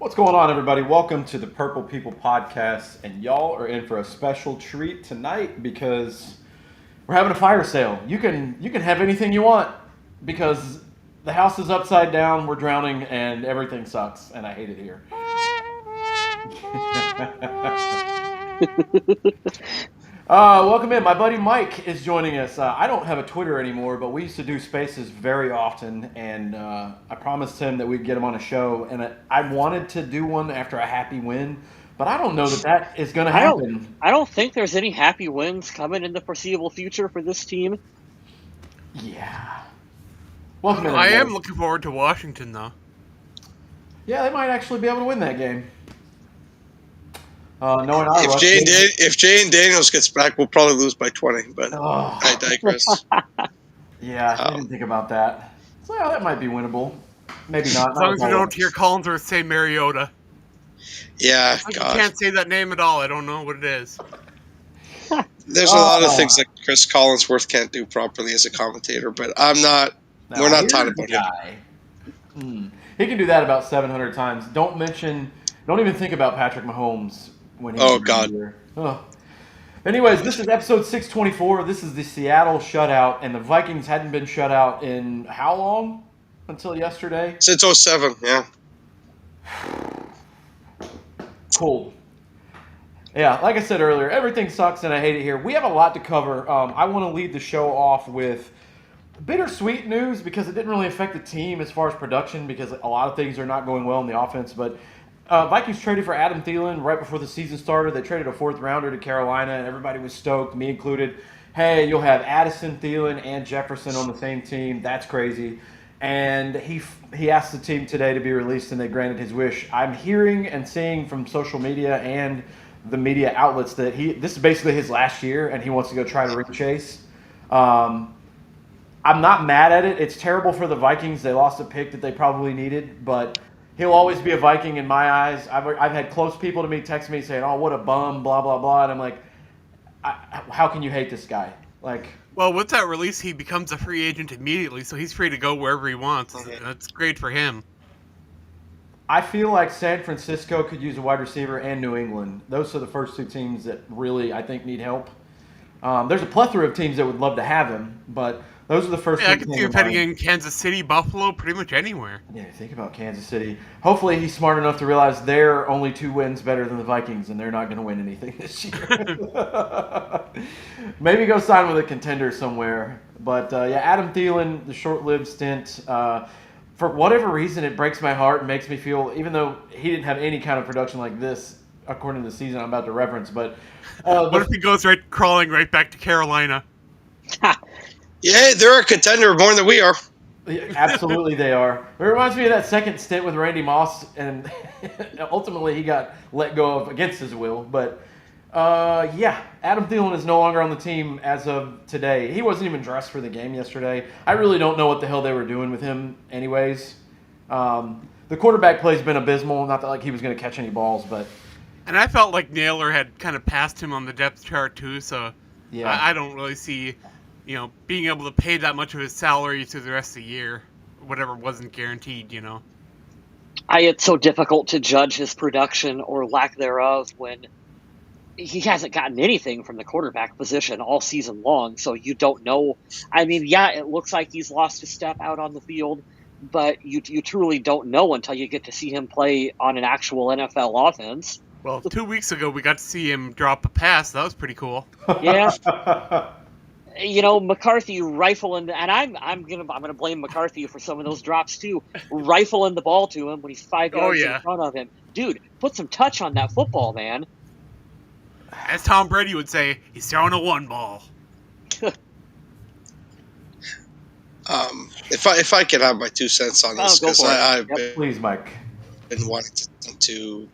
What's going on, everybody? Welcome to the Purple People Podcast, and y'all are in for a special treat tonight because we're having a fire sale. You can have anything you want because the house is upside down, we're drowning, and everything sucks, and I hate it here. Welcome in. My buddy Mike is joining us. I don't have a Twitter anymore, but we used to do spaces very often, and I promised him that we'd get him on a show. And I wanted to do one after a happy win, but I don't know that is going to happen. I don't think there's any happy wins coming in the foreseeable future for this team. Yeah. Welcome in. I am looking forward to Washington, though. Yeah, they might actually be able to win that game. If Jane Daniels gets back, we'll probably lose by 20. But I digress. Yeah, I didn't think about that. So that might be winnable. Maybe not. As long as we don't hear Collinsworth say Mariota. Yeah, I can't say that name at all. I don't know what it is. There's a lot of things that Chris Collinsworth can't do properly as a commentator, but I'm not. We're not talking about him. He can do that about 700 times. Don't even think about Patrick Mahomes when he's here. Oh. Anyways, this is episode 624. This is the Seattle shutout, and the Vikings hadn't been shut out in how long? Until yesterday? Since 2007, yeah. Cool. Yeah, like I said earlier, everything sucks and I hate it here. We have a lot to cover. I want to lead the show off with bittersweet news because it didn't really affect the team as far as production because a lot of things are not going well in the offense, but Vikings traded for Adam Thielen right before the season started. They traded a fourth-rounder to Carolina, and everybody was stoked, me included. Hey, you'll have Addison, Thielen, and Jefferson on the same team. That's crazy. And he asked the team today to be released, and they granted his wish. I'm hearing and seeing from social media and the media outlets that this is basically his last year, and he wants to go try to ring chase. I'm not mad at it. It's terrible for the Vikings. They lost a pick that they probably needed, but he'll always be a Viking in my eyes. I've had close people to me text me saying, "Oh, what a bum," blah blah blah, and I'm like, how can you hate this guy? Well, with that release, he becomes a free agent immediately, so he's free to go wherever he wants. That's great for him. I feel like San Francisco could use a wide receiver, and New England. Those are the first two teams that really, I think, need help. There's a plethora of teams that would love to have him, but those are the first two teams. I can see him heading in Kansas City, Buffalo, pretty much anywhere. Yeah, think about Kansas City. Hopefully he's smart enough to realize they're only 2 wins better than the Vikings, and they're not going to win anything this year. Maybe go sign with a contender somewhere. But, Adam Thielen, the short-lived stint, for whatever reason, it breaks my heart and makes me feel, even though he didn't have any kind of production like this, according to the season I'm about to reference, but... what if he goes crawling right back to Carolina? Yeah, they're a contender more than we are. Yeah, absolutely, they are. It reminds me of that second stint with Randy Moss, and ultimately he got let go of against his will. But, Adam Thielen is no longer on the team as of today. He wasn't even dressed for the game yesterday. I really don't know what the hell they were doing with him anyways. The quarterback play has been abysmal. Not that he was going to catch any balls, but... And I felt like Naylor had kind of passed him on the depth chart, too, so yeah. I don't really see... being able to pay that much of his salary through the rest of the year, whatever wasn't guaranteed, It's so difficult to judge his production or lack thereof when he hasn't gotten anything from the quarterback position all season long, so you don't know. I mean, yeah, it looks like he's lost a step out on the field, but you truly don't know until you get to see him play on an actual NFL offense. Well, 2 weeks ago, we got to see him drop a pass. That was pretty cool. Yeah. McCarthy rifling, and I'm gonna blame McCarthy for some of those drops too. Rifling the ball to him when he's 5 yards in front of him, dude. Put some touch on that football, man. As Tom Brady would say, he's throwing a 1 ball. If I could have my 2 cents on this, because I've please, Mike, been wanting to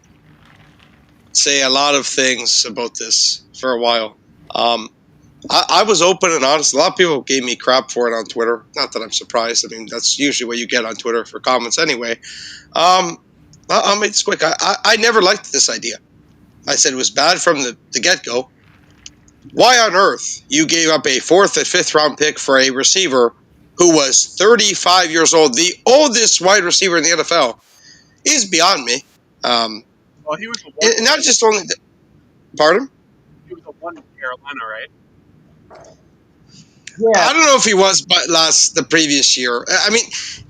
say a lot of things about this for a while. I was open and honest. A lot of people gave me crap for it on Twitter. Not that I'm surprised. I mean, that's usually what you get on Twitter for comments anyway. I'll make this quick. I never liked this idea. I said it was bad from the get-go. Why on earth you gave up a 4th and 5th round pick for a receiver who was 35 years old, the oldest wide receiver in the NFL, is beyond me. Well, he was the one. And not just only. Pardon? He was the one in Carolina, right? Yeah. I don't know if he was, but the previous year. I mean,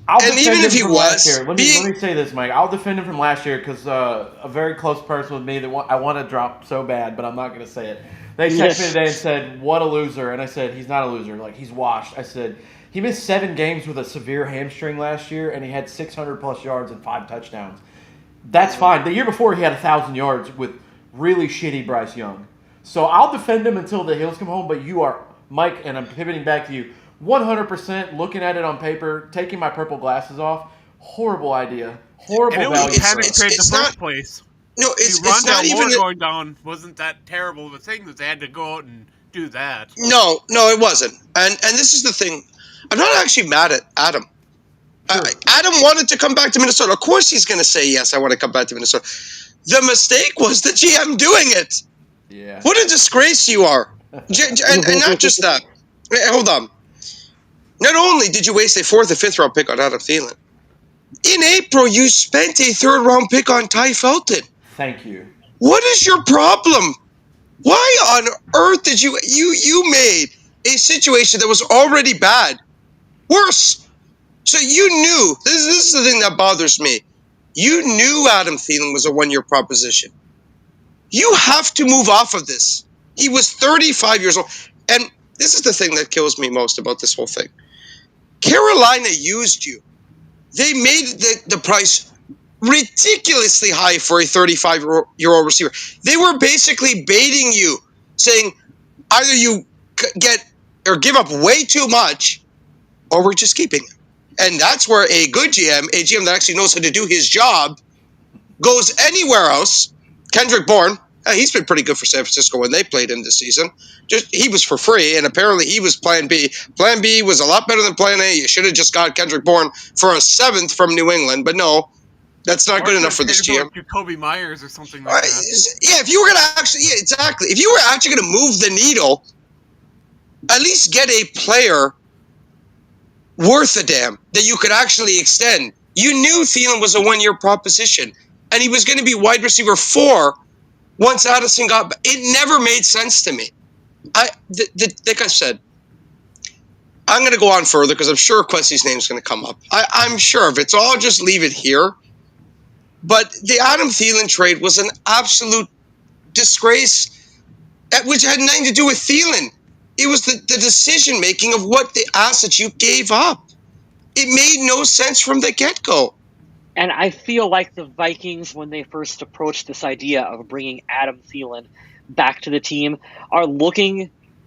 I'll and defend even him if he from last year. was, Let me say this, Mike. I'll defend him from last year because a very close person with me that I want to drop so bad, but I'm not going to say it. They texted me today and said, "What a loser!" And I said, "He's not a loser. Like, he's washed." I said, "He missed 7 games with a severe hamstring last year, and he had 600 plus yards and 5 touchdowns. That's fine. The year before, he had 1,000 yards with really shitty Bryce Young. So I'll defend him until the heels come home. But you are, Mike, and I'm pivoting back to you. 100% looking at it on paper, taking my purple glasses off. Horrible idea. Horrible and it was value. a panic trade in the first place. No, it's Rondale not even going down wasn't that terrible. The thing was they had to go out and do that. No, it wasn't. And this is the thing. I'm not actually mad at Adam. Sure. Adam wanted to come back to Minnesota. Of course he's going to say, yes, I want to come back to Minnesota. The mistake was the GM doing it. Yeah. What a disgrace you are. and not just that. Hold on. Not only did you waste a 4th or 5th round pick on Adam Thielen, in April you spent a 3rd round pick on Ty Felton. Thank you. What is your problem? Why on earth did you made a situation that was already bad worse? So you knew, this is the thing that bothers me. You knew Adam Thielen was a 1-year proposition. You have to move off of this. He was 35 years old. And this is the thing that kills me most about this whole thing. Carolina used you. They made the price ridiculously high for a 35-year-old receiver. They were basically baiting you, saying either you get or give up way too much, or we're just keeping him. And that's where a good GM, a GM that actually knows how to do his job, goes anywhere else. Kendrick Bourne, he's been pretty good for San Francisco when they played him this season. He was for free, and apparently he was Plan B. Plan B was a lot better than Plan A. You should have just got Kendrick Bourne for a 7th from New England, but no, that's not good enough for this GM. Jacoby Myers or something like that. Yeah, if you were going to actually, exactly. If you were actually going to move the needle, at least get a player worth a damn that you could actually extend. You knew Thielen was a 1-year proposition, and he was going to be wide receiver 4 once Addison got back. It never made sense to me. Like I said, I'm going to go on further because I'm sure Quessie's name is going to come up. I'm sure if it's all, just leave it here. But the Adam Thielen trade was an absolute disgrace, which had nothing to do with Thielen. It was the decision-making of what the assets you gave up. It made no sense from the get-go. And I feel like the Vikings, when they first approached this idea of bringing Adam Thielen back to the team,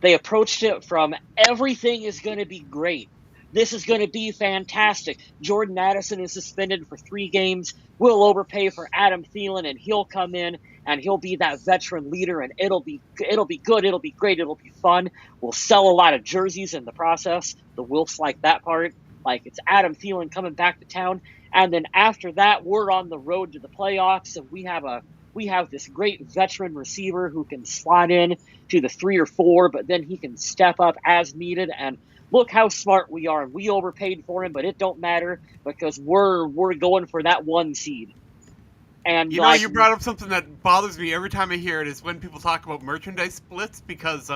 they approached it from everything is going to be great. This is going to be fantastic. Jordan Addison is suspended for 3 games. We'll overpay for Adam Thielen, and he'll come in, and he'll be that veteran leader, and it'll be good, it'll be great, it'll be fun. We'll sell a lot of jerseys in the process. The Wilfs like that part. Like, it's Adam Thielen coming back to town. And then after that, we're on the road to the playoffs, and we have this great veteran receiver who can slot in to the 3 or 4, but then he can step up as needed. And look how smart we are. We overpaid for him, but it don't matter because we're going for that 1 seed. And you brought up something that bothers me every time I hear it is when people talk about merchandise splits, because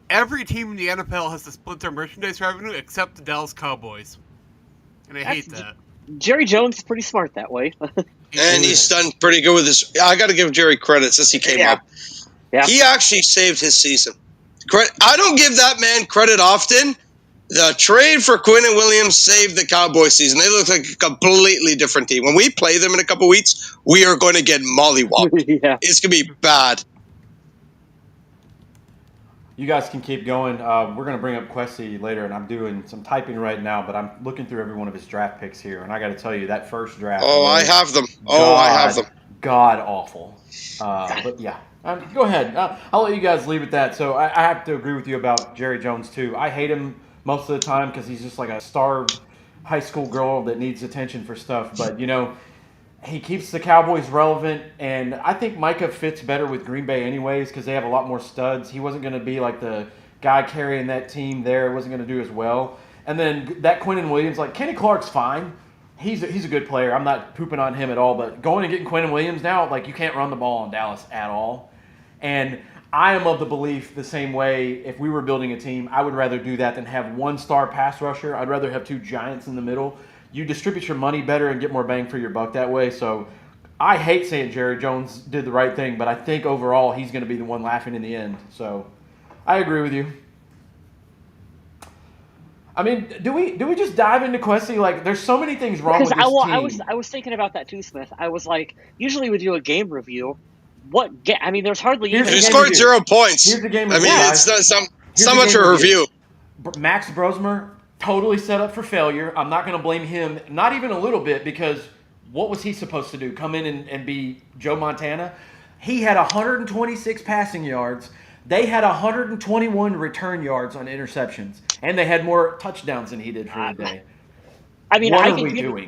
every team in the NFL has to split their merchandise revenue except the Dallas Cowboys, and I hate that. Jerry Jones is pretty smart that way. And he's done pretty good with this. I got to give Jerry credit since he came up. Yeah. He actually saved his season. I don't give that man credit often. The trade for Quinnen Williams saved the Cowboys season. They look like a completely different team. When we play them in a couple weeks, we are going to get mollywopped. Yeah. It's going to be bad. You guys can keep going. We're going to bring up Questy later, and I'm doing some typing right now, but I'm looking through every one of his draft picks here, and I got to tell you, that first draft. Oh, I have them. I have them. God awful. But yeah, go ahead. I'll let you guys leave at that. So I have to agree with you about Jerry Jones, too. I hate him most of the time because he's just like a starved high school girl that needs attention for stuff. But, he keeps the Cowboys relevant, and I think Micah fits better with Green Bay anyways because they have a lot more studs. He wasn't going to be like the guy carrying that team there. Wasn't going to do as well. And then that Quinnen Williams, like Kenny Clark's fine, he's a good player. I'm not pooping on him at all, but going and getting Quentin Williams now, like, you can't run the ball in Dallas at all. And I am of the belief the same way, if we were building a team, I would rather do that than have one star pass rusher. I'd rather have two giants in the middle. You distribute your money better and get more bang for your buck that way. So I hate saying Jerry Jones did the right thing, but I think overall he's going to be the one laughing in the end. So I agree with you. I mean, do we just dive into Quessy? Like, there's so many things wrong with this team. I was thinking about that too, Smith. I was like, usually we do a game review. I mean, there's hardly You even. scored 0 points. Here's the game I review, mean, guys. it's not much of a review. Max Brosmer, totally set up for failure. I'm not going to blame him, not even a little bit, because what was he supposed to do? Come in and be Joe Montana? He had 126 passing yards. They had 121 return yards on interceptions, and they had more touchdowns than he did for the day. I mean, what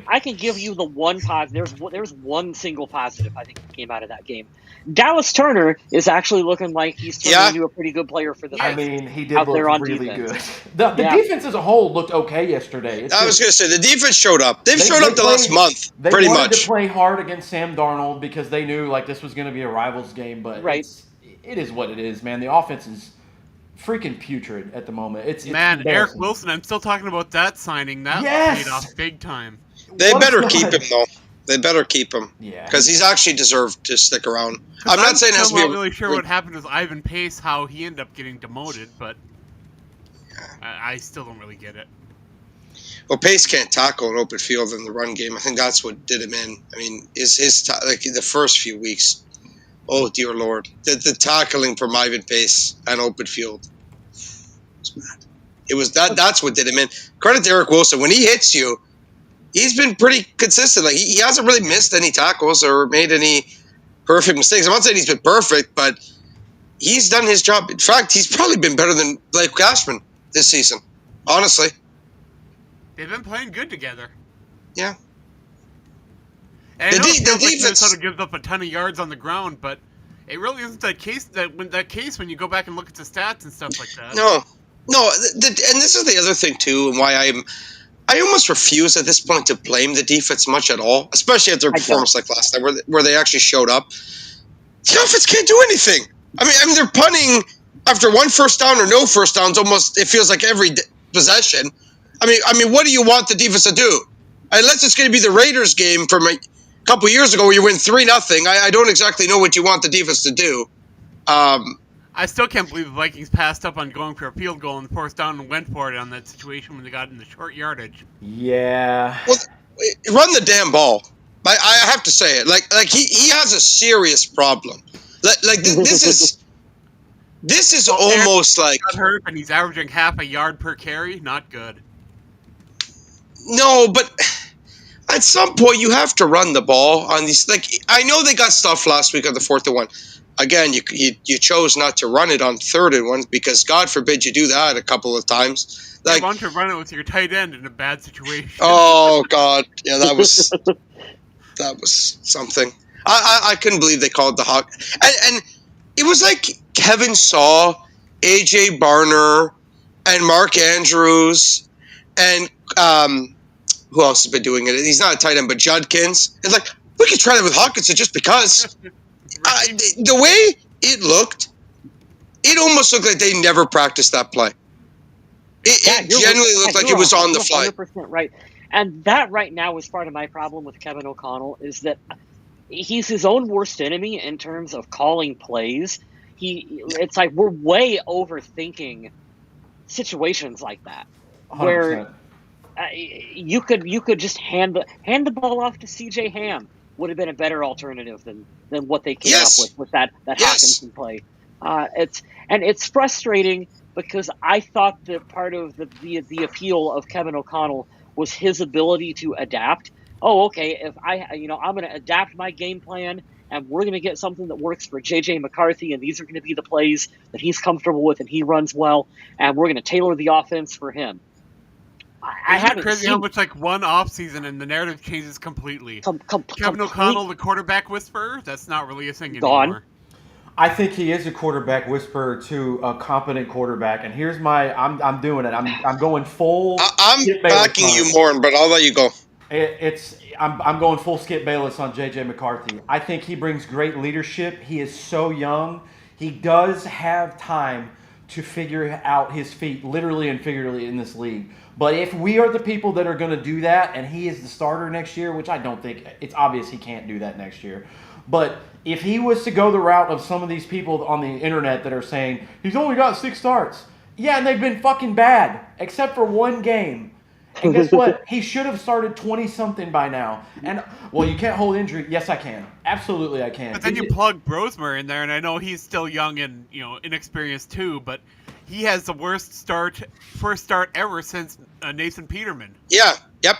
I can give you the one positive. There's one single positive I think that came out of that game. Dallas Turner is actually looking like he's turning into a pretty good player for the. I mean, he did out look there on really defense. good. The defense as a whole looked okay yesterday. I was going to say, the defense showed up. They've showed up the last month, pretty much. They wanted to play hard against Sam Darnold because they knew like this was going to be a rivals game, but it is what it is, man. The offense is freaking putrid at the moment. It's Eric Wilson. I'm still talking about that signing. That paid off big time. They better keep him though. They better keep him. Yeah, because he's actually deserved to stick around. I'm not saying it has to be. I'm not really sure what happened with Ivan Pace, how he ended up getting demoted, but I still don't really get it. Well, Pace can't tackle an open field in the run game. I think that's what did him in. I mean, his like the first few weeks. Oh dear Lord, the tackling from Ivan Pace and open field was bad. It was that's what did him in. Credit to Eric Wilson. When he hits you, he's been pretty consistent. Like he hasn't really missed any tackles or made any perfect mistakes. I'm not saying he's been perfect, but he's done his job. In fact, he's probably been better than Blake Cashman this season. Honestly, they've been playing good together. Yeah. And I know it feels like Minnesota gives up a ton of yards on the ground, but it really isn't that case. When you go back and look at the stats and stuff like that. No, and this is the other thing too, and why I almost refuse at this point to blame the defense much at all, especially after a performance like last night, where they actually showed up. The offense can't do anything. I mean, they're punting after one first down or no first downs. Almost, it feels like every possession. I mean, what do you want the defense to do? Unless it's going to be the Raiders game from a couple years ago where you win 3-0. I don't exactly know what you want the defense to do. I still can't believe the Vikings passed up on going for a field goal and forced down and went for it on that situation when they got in the short yardage. Yeah. Well, run the damn ball. I have to say it. Like he has a serious problem. Like this is almost like got hurt and he's averaging half a yard per carry. Not good. No, but at some point you have to run the ball on these. Like I know they got stuff last week on the 4th and 1. Again, you chose not to run it on 3rd and 1 because God forbid you do that a couple of times. Like, you want to run it with your tight end in a bad situation. Oh God, yeah, that was something. I couldn't believe they called the Hawk, and it was like Kevin Saw, AJ Barner, and Mark Andrews, and who else has been doing it? He's not a tight end, but Judkins. It's like we could try that with Hawkinson just because. The way it looked, it almost looked like they never practiced that play. It genuinely looked like it was on the fly. 100% right. And that right now is part of my problem with Kevin O'Connell is that he's his own worst enemy in terms of calling plays. It's like we're way overthinking situations like that, 100%. Where you could just hand the ball off to C.J. Ham. Would have been a better alternative than what they came up with that Hawkinson play. It's frustrating because I thought that part of the appeal of Kevin O'Connell was his ability to adapt. Oh, okay, if I'm going to adapt my game plan and we're going to get something that works for J.J. McCarthy and these are going to be the plays that he's comfortable with and he runs well and we're going to tailor the offense for him. Isn't it crazy how much like one off season and the narrative changes completely? Kevin O'Connell, the quarterback whisperer, that's not really a thing anymore. I think he is a quarterback whisperer to a competent quarterback, and here's I'm doing it. I'm going full. I'm backing you more, but I'll let you go. I'm going full Skip Bayless on JJ McCarthy. I think he brings great leadership. He is so young. He does have time to figure out his feet, literally and figuratively, in this league. But if we are the people that are going to do that, and he is the starter next year, which I don't think, it's obvious he can't do that next year. But if he was to go the route of some of these people on the internet that are saying he's only got 6 starts, yeah, and they've been fucking bad except for one game. And guess what? He should have started 20-something by now. And, well, you can't hold injury. Yes, I can. Absolutely, I can. But then you plug Brosmer in there, and I know he's still young and, inexperienced too, but he has the first start ever since Nathan Peterman. Yeah, yep.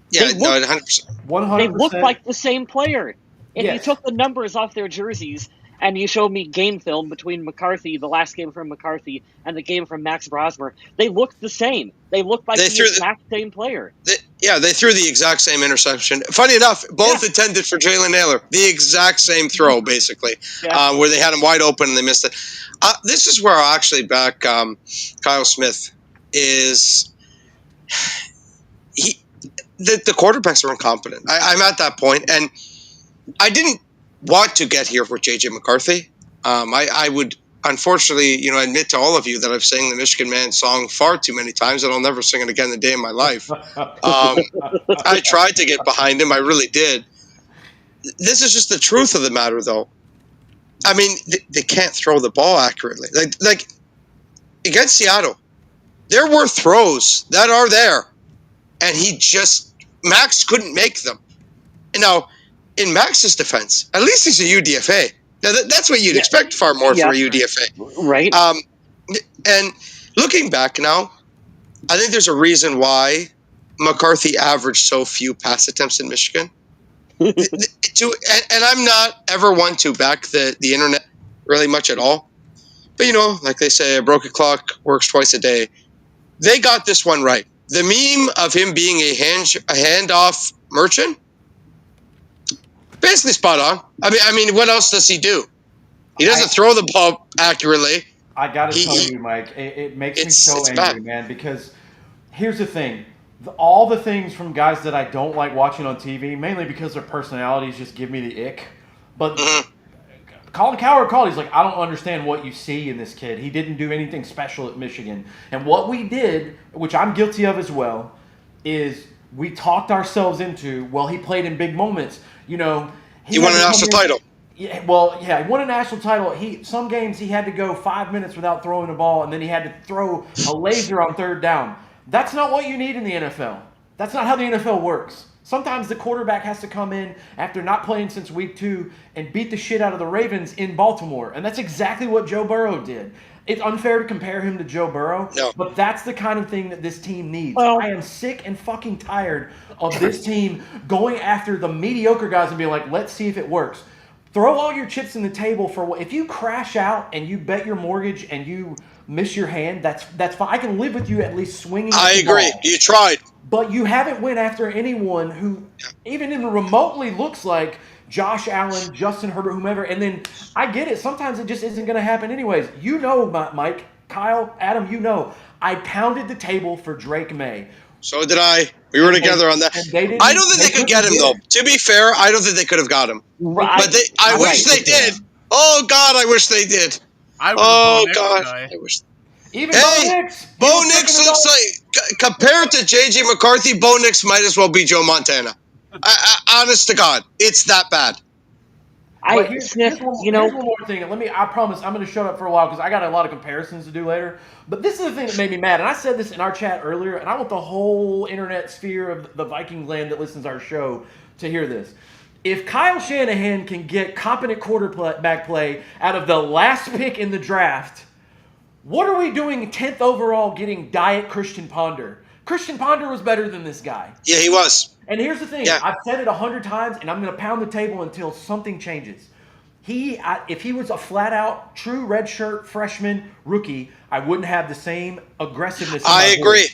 Yeah, 100%. 100%. They look like the same player. If Yes. you took the numbers off their jerseys and you showed me game film between McCarthy, the last game from McCarthy, and the game from Max Brosmer, they looked the same. They looked like the exact same player. They threw the exact same interception. Funny enough, both intended for Jalen Naylor. The exact same throw, basically, where they had him wide open and they missed it. This is where I'll actually back Kyle Smith. Is the quarterbacks are incompetent. I'm at that point, and I didn't want to get here for JJ McCarthy. I would unfortunately, admit to all of you that I've sang the Michigan Man song far too many times, and I'll never sing it again the day in my life. I tried to get behind him. I really did. This is just the truth of the matter, though. I mean, they can't throw the ball accurately. Like against Seattle, there were throws that are there, and Max couldn't make them. Now, in Max's defense, at least he's a UDFA. Now, that's what you'd expect far more for a UDFA. Right. And looking back now, I think there's a reason why McCarthy averaged so few pass attempts in Michigan. And I'm not ever one to back the internet really much at all. But, like they say, a broken clock works twice a day. They got this one right. The meme of him being a handoff merchant, basically spot on. I mean, what else does he do? He doesn't throw the ball accurately. I got to tell you, Mike, it makes me so angry, bad. Man, because here's the thing. All the things from guys that I don't like watching on TV, mainly because their personalities just give me the ick. But Colin Cowherd called. He's like, I don't understand what you see in this kid. He didn't do anything special at Michigan. And what we did, which I'm guilty of as well, is we talked ourselves into, well, he played in big moments. He won a national title. Yeah, he won a national title. Some games he had to go 5 minutes without throwing the ball, and then he had to throw a laser on third down. That's not what you need in the NFL. That's not how the NFL works. Sometimes the quarterback has to come in after not playing since week 2 and beat the shit out of the Ravens in Baltimore, and that's exactly what Joe Burrow did. It's unfair to compare him to Joe Burrow, but that's the kind of thing that this team needs. Well, I am sick and fucking tired of this team going after the mediocre guys and being like, let's see if it works. Throw all your chips in the table for if you crash out and you bet your mortgage and you miss your hand, that's fine. I can live with you at least swinging. I agree. Ball. You tried. But you haven't went after anyone who even remotely looks like Josh Allen, Justin Herbert, whomever. And then I get it. Sometimes it just isn't going to happen anyways. Mike, Kyle, Adam, I pounded the table for Drake May. So did I. We were together on that. I don't think they could get him, though. To be fair, I don't think they could have got him. Right. But I wish they did. Oh, God, I wish they did. I wish. Even Bo Nix looks like, compared to J.J. McCarthy, Bo Nix might as well be Joe Montana. Honest to God, it's that bad. Here's one more thing. I promise I'm going to shut up for a while because I got a lot of comparisons to do later. But this is the thing that made me mad. And I said this in our chat earlier, and I want the whole internet sphere of the Viking land that listens to our show to hear this. If Kyle Shanahan can get competent quarterback play out of the last pick in the draft, what are we doing 10th overall getting Diet Christian Ponder? Christian Ponder was better than this guy. Yeah, he was. And here's the thing. I've said it 100 times, and I'm going to pound the table until something changes. If he was a flat-out, true redshirt freshman rookie, I wouldn't have the same aggressiveness. I agree.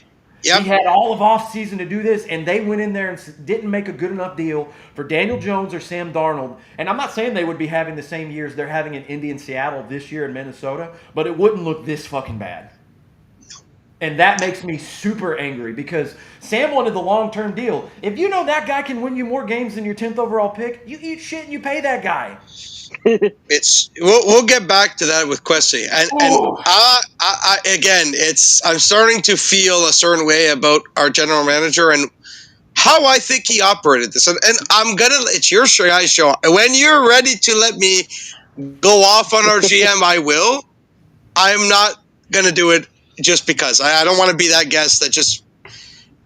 Yep. He had all of offseason to do this, and they went in there and didn't make a good enough deal for Daniel Jones or Sam Darnold. And I'm not saying they would be having the same years they're having in Indy and Seattle this year in Minnesota, but it wouldn't look this fucking bad. And that makes me super angry because Sam wanted the long-term deal. If you know that guy can win you more games than your 10th overall pick, you eat shit and you pay that guy. We'll get back to that with Quessy, and again, I'm starting to feel a certain way about our general manager and how I think he operated this, and it's your guys' show. When you're ready to let me go off on our GM, I will. I'm not gonna do it just because I don't want to be that guest that just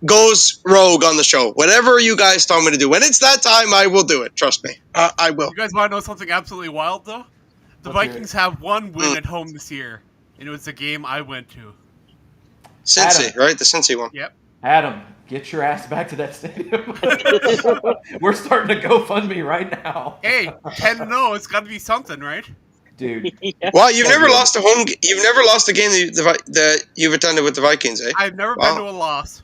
goes rogue on the show. Whatever you guys tell me to do, when it's that time, I will do it. Trust me, I will. You guys want to know something absolutely wild, though? The Vikings have one win at home this year, and it was a game I went to. Cincy, right? The Cincy one. Yep. Adam, get your ass back to that stadium. We're starting to GoFundMe right now. Hey, 10-0, it's got to be something, right? Dude. Well, you've never lost a home. You've never lost a game that you've attended with the Vikings, eh? I've never been to a loss.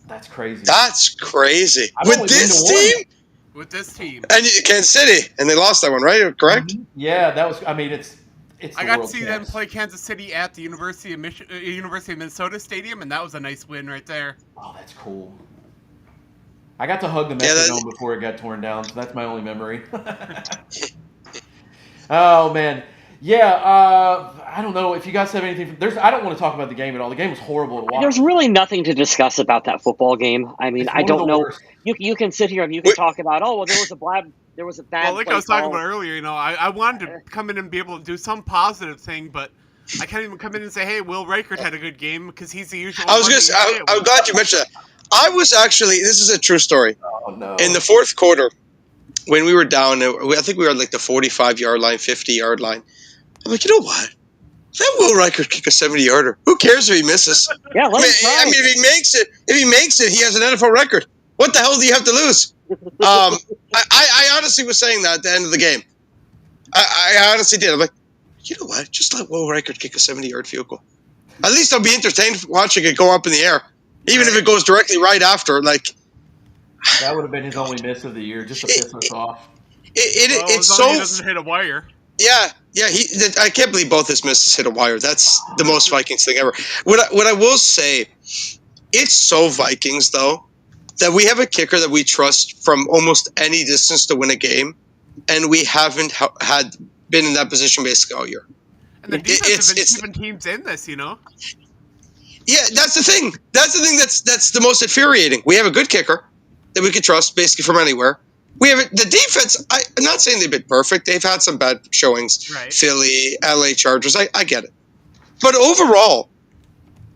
That's crazy. That's crazy. I've With this team? With this team. And Kansas City, and they lost that one, right? Correct? Mm-hmm. Yeah, that was. I mean, it's. I got to see them play Kansas City at the University of Minnesota Stadium, and that was a nice win right there. Oh, that's cool. I got to hug the Metrodome before it got torn down, so that's my only memory. Oh man, yeah. I don't know if you guys have anything. I don't want to talk about the game at all. The game was horrible to watch. There's really nothing to discuss about that football game. I mean, I don't know. You can sit here and you can talk about, there was a bad. Well, like I was talking about earlier, I wanted to come in and be able to do some positive thing, but I can't even come in and say, "Hey, Will Reichert had a good game," because he's the usual. I'm glad you mentioned that. I was actually. This is a true story. Oh no! In the fourth quarter, when we were down, I think we were at like the 45-yard line, 50-yard line. I'm like, you know what? Let Will Reichert kick a 70-yarder. Who cares if he misses? Yeah, let him try. I mean, if he makes it, he has an NFL record. What the hell do you have to lose? I honestly was saying that at the end of the game. I honestly did. I'm like, you know what? Just let Will Reichert kick a 70-yard field goal. At least I'll be entertained watching it go up in the air, even if it goes directly right after. Like that would have been his only miss of the year, just to piss us off. It's so he doesn't hit a wire. Yeah. I can't believe both his misses hit a wire. That's the most Vikings thing ever. What I will say, it's so Vikings though that we have a kicker that we trust from almost any distance to win a game, and we haven't had been in that position basically all year. And the defense have been keeping teams in this, you know. Yeah, that's the thing. That's the most infuriating. We have a good kicker that we can trust basically from anywhere. We have the defense. I'm not saying they've been perfect. They've had some bad showings. Right. Philly, LA Chargers. I get it. But overall,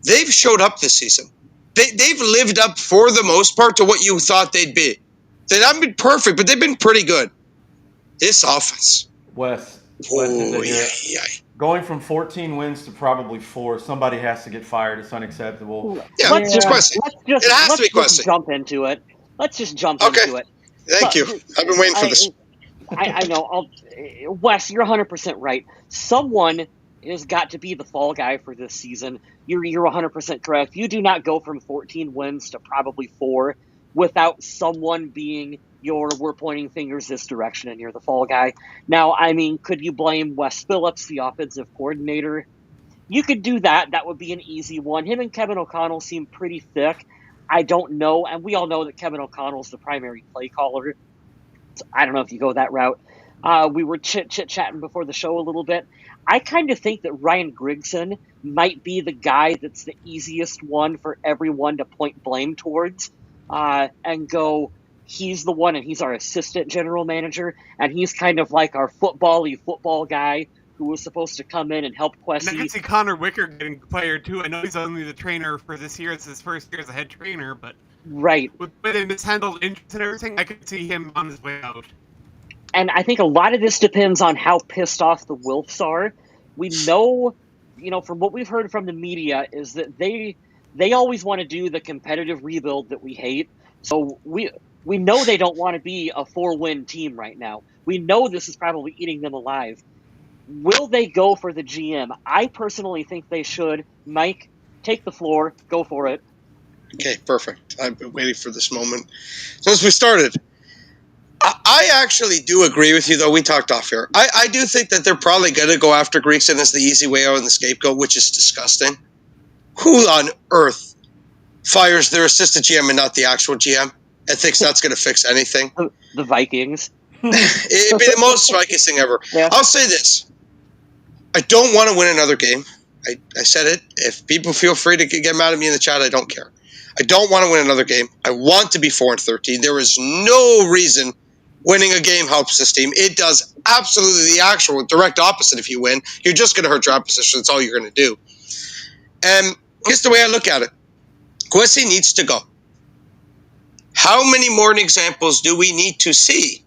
they've showed up this season. They've lived up for the most part to what you thought they'd be. They haven't been perfect, but they've been pretty good. This offense. Wes, yeah. Going from 14 wins to probably 4, somebody has to get fired. It's unacceptable. Yeah, it's Quessy. It has to be Quessy. Jump into it. Let's just jump into it. Thank you. I've been waiting for this. I know. Wes, you're 100% right. Someone has got to be the fall guy for this season. You're 100% correct. You do not go from 14 wins to probably 4 without someone being we're pointing fingers this direction and you're the fall guy. Now, I mean, could you blame Wes Phillips, the offensive coordinator? You could do that. That would be an easy one. Him and Kevin O'Connell seem pretty thick. I don't know, and we all know that Kevin O'Connell's the primary play caller. So I don't know if you go that route. We were chit-chatting before the show a little bit. I kind of think that Ryan Grigson might be the guy that's the easiest one for everyone to point blame towards and go, he's the one, and he's our assistant general manager, and he's kind of like our football guy who was supposed to come in and help Quessy. I can see Connor Wicker getting fired too. I know he's only the trainer for this year. It's his first year as a head trainer, but right. With the mishandled injuries and everything, I could see him on his way out. And I think a lot of this depends on how pissed off the Wilfs are. We know, from what we've heard from the media, is that they always want to do the competitive rebuild that we hate. So we know they don't want to be a 4-win team right now. We know this is probably eating them alive. Will they go for the GM? I personally think they should. Mike, take the floor. Go for it. Okay, perfect. I've been waiting for this moment since we started. I actually do agree with you, though. We talked off here. I do think that they're probably going to go after Grigson as the easy way out and the scapegoat, which is disgusting. Who on earth fires their assistant GM and not the actual GM and thinks that's going to fix anything? The Vikings. It'd be the most Vikings thing ever. Yeah. I'll say this. I don't want to win another game. I said it. If people feel free to get mad at me in the chat, I don't care. I don't want to win another game. I want to be 4-13. There is no reason winning a game helps this team. It does absolutely the actual direct opposite. If you win, you're just going to hurt draft position. That's all you're going to do. And here's the way I look at it. Kwesi needs to go. How many more examples do we need to see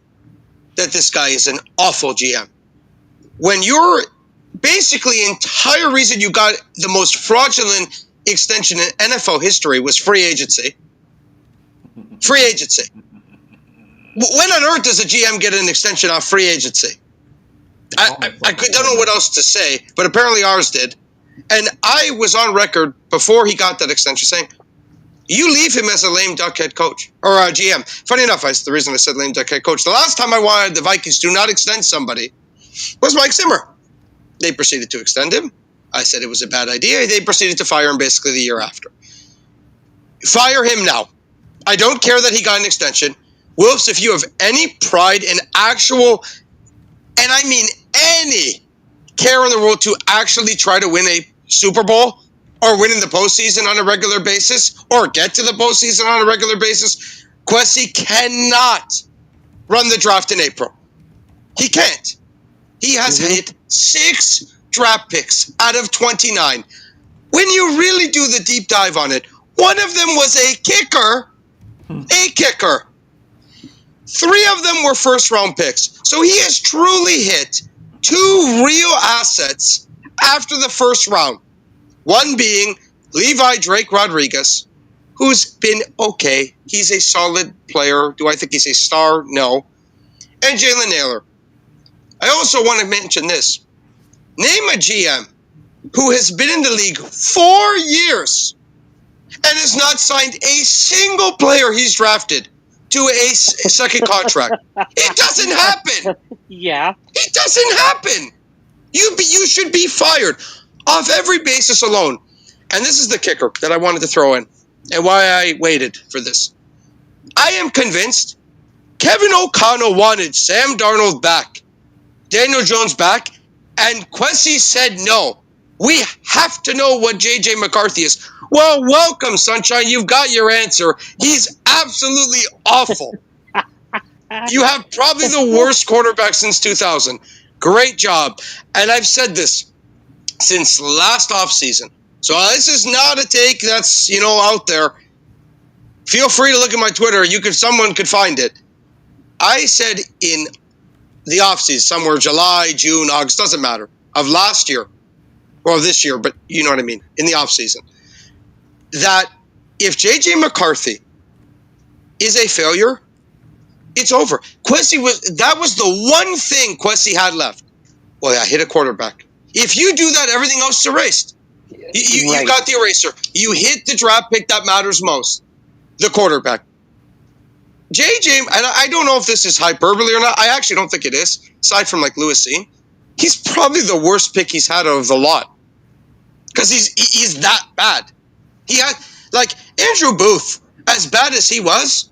that this guy is an awful GM? When your basically entire reason you got the most fraudulent extension in NFL history was free agency. Free agency. When on earth does a GM get an extension off free agency? I don't know what else to say, but apparently ours did. And I was on record before he got that extension saying, you leave him as a lame duck head coach or a GM. Funny enough, that's the reason I said lame duck head coach. The last time I wanted the Vikings to not extend somebody was Mike Zimmer. They proceeded to extend him. I said it was a bad idea. They proceeded to fire him basically the year after. Fire him now. I don't care that he got an extension. Wolves, if you have any pride in actual, and I mean any, care in the world to actually try to win a Super Bowl or win in the postseason on a regular basis or get to the postseason on a regular basis, Kwesi cannot run the draft in April. He can't. He has hit 6 draft picks out of 29. When you really do the deep dive on it, one of them was a kicker. A kicker. 3 of them were first-round picks. So he has truly hit 2 real assets after the first round. One being Levi Drake Rodriguez, who's been okay. He's a solid player. Do I think he's a star? No. And Jalen Naylor. I also want to mention this. Name a GM who has been in the league 4 years and has not signed a single player he's drafted to a second contract. It doesn't happen. Yeah. It doesn't happen. You should be fired off every basis alone. And this is the kicker that I wanted to throw in and why I waited for this. I am convinced Kevin O'Connell wanted Sam Darnold back, Daniel Jones back, and Kwesi said no. We have to know what J.J. McCarthy is. Well, welcome, Sunshine. You've got your answer. He's absolutely awful. You have probably the worst quarterback since 2000. Great job. And I've said this since last offseason. So this is not a take that's, out there. Feel free to look at my Twitter. Someone could find it. I said in the offseason, somewhere July, June, August, doesn't matter, of last year, or this year, but you know what I mean, in the offseason, that if J.J. McCarthy is a failure, it's over. That was the one thing Kwesi had left. Well, yeah, hit a quarterback. If you do that, everything else is erased. You got the eraser. You hit the draft pick that matters most, the quarterback. JJ, and I don't know if this is hyperbole or not. I actually don't think it is. Aside from like Lewis Cine, he's probably the worst pick he's had out of the lot because he's that bad. He had like Andrew Booth, as bad as he was.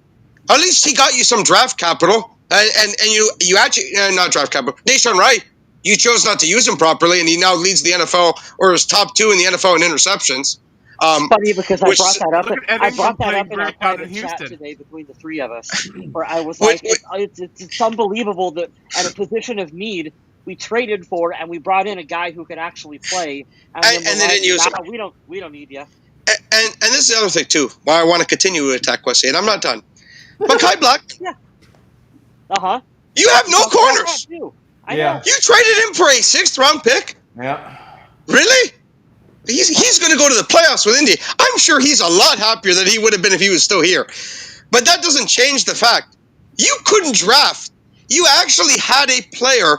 At least he got you some draft capital, and you actually not draft capital. Deshaun Wright, you chose not to use him properly, and he now leads the NFL or is top 2 in the NFL in interceptions. Funny because I brought that up. I brought that up in our private Houston chat today between the 3 of us, where I was like, it's unbelievable that at a position of need we traded for and we brought in a guy who could actually play, and they didn't use him. We don't need you. And this is the other thing too. Why I want to continue to attack Kwesi, and I'm not done. Makai Black. Yeah. You have no corners. I know. You traded him for a 6th-round pick. Yeah. Really? He's going to go to the playoffs with Indy. I'm sure he's a lot happier than he would have been if he was still here. But that doesn't change the fact you couldn't draft. You actually had a player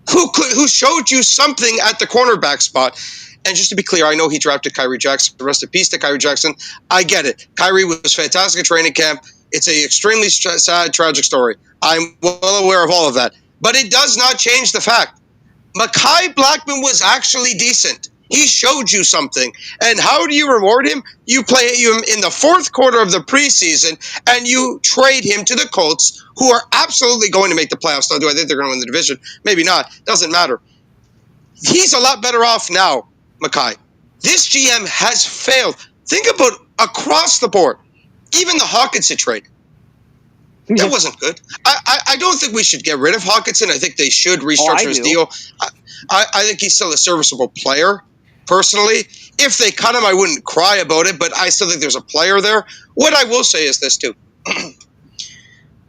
who showed you something at the cornerback spot. And just to be clear, I know he drafted Kyrie Jackson. Rest in peace to Kyrie Jackson. I get it. Kyrie was fantastic at training camp. It's an extremely sad, tragic story. I'm well aware of all of that. But it does not change the fact Makai Blackman was actually decent. He showed you something. And how do you reward him? You play him in the fourth quarter of the preseason, and you trade him to the Colts, who are absolutely going to make the playoffs. Now, do I think they're going to win the division? Maybe not. Doesn't matter. He's a lot better off now, Mackay. This GM has failed. Think about across the board. Even the Hawkinson trade. That wasn't good. I don't think we should get rid of Hawkinson. I think they should restructure his deal. I think he's still a serviceable player, personally. If they cut him, I wouldn't cry about it, but I still think there's a player there. What I will say is this, too.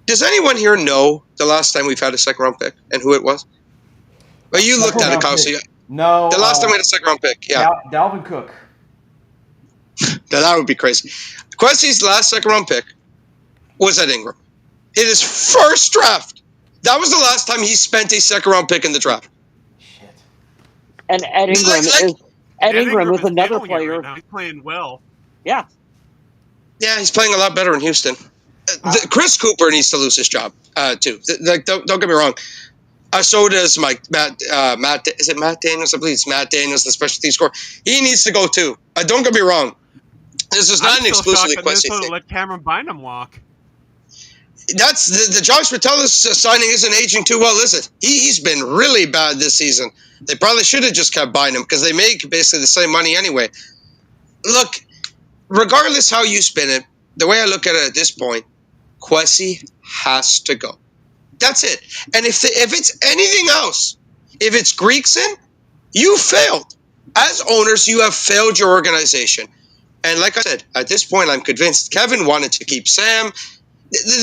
Does anyone here know the last time we've had a second-round pick and who it was? Well, you looked at it, Kelsey. No. The last time we had a second-round pick, yeah. Dalvin Cook. Now, that would be crazy. Quessie's last second-round pick was at Ingram. In his first draft. That was the last time he spent a second-round pick in the draft. Shit. And Ed Ingram is another player. Right, he's playing well. Yeah. Yeah, he's playing a lot better in Houston. Chris Cooper needs to lose his job, too. Don't get me wrong. So does Matt. Is it Matt Daniels? I believe it's Matt Daniels, the special teams scorer. He needs to go, too. Don't get me wrong. This is not an exclusively Quessy thing. Let Cameron Bynum walk. That's the Josh Patelis signing isn't aging too well, is it? He's been really bad this season. They probably should have just kept buying him because they make basically the same money anyway. Look, regardless how you spin it, the way I look at it at this point, Quessy has to go. That's it. And if it's anything else, if it's Greekson, you failed. As owners, you have failed your organization. And like I said, at this point, I'm convinced Kevin wanted to keep Sam.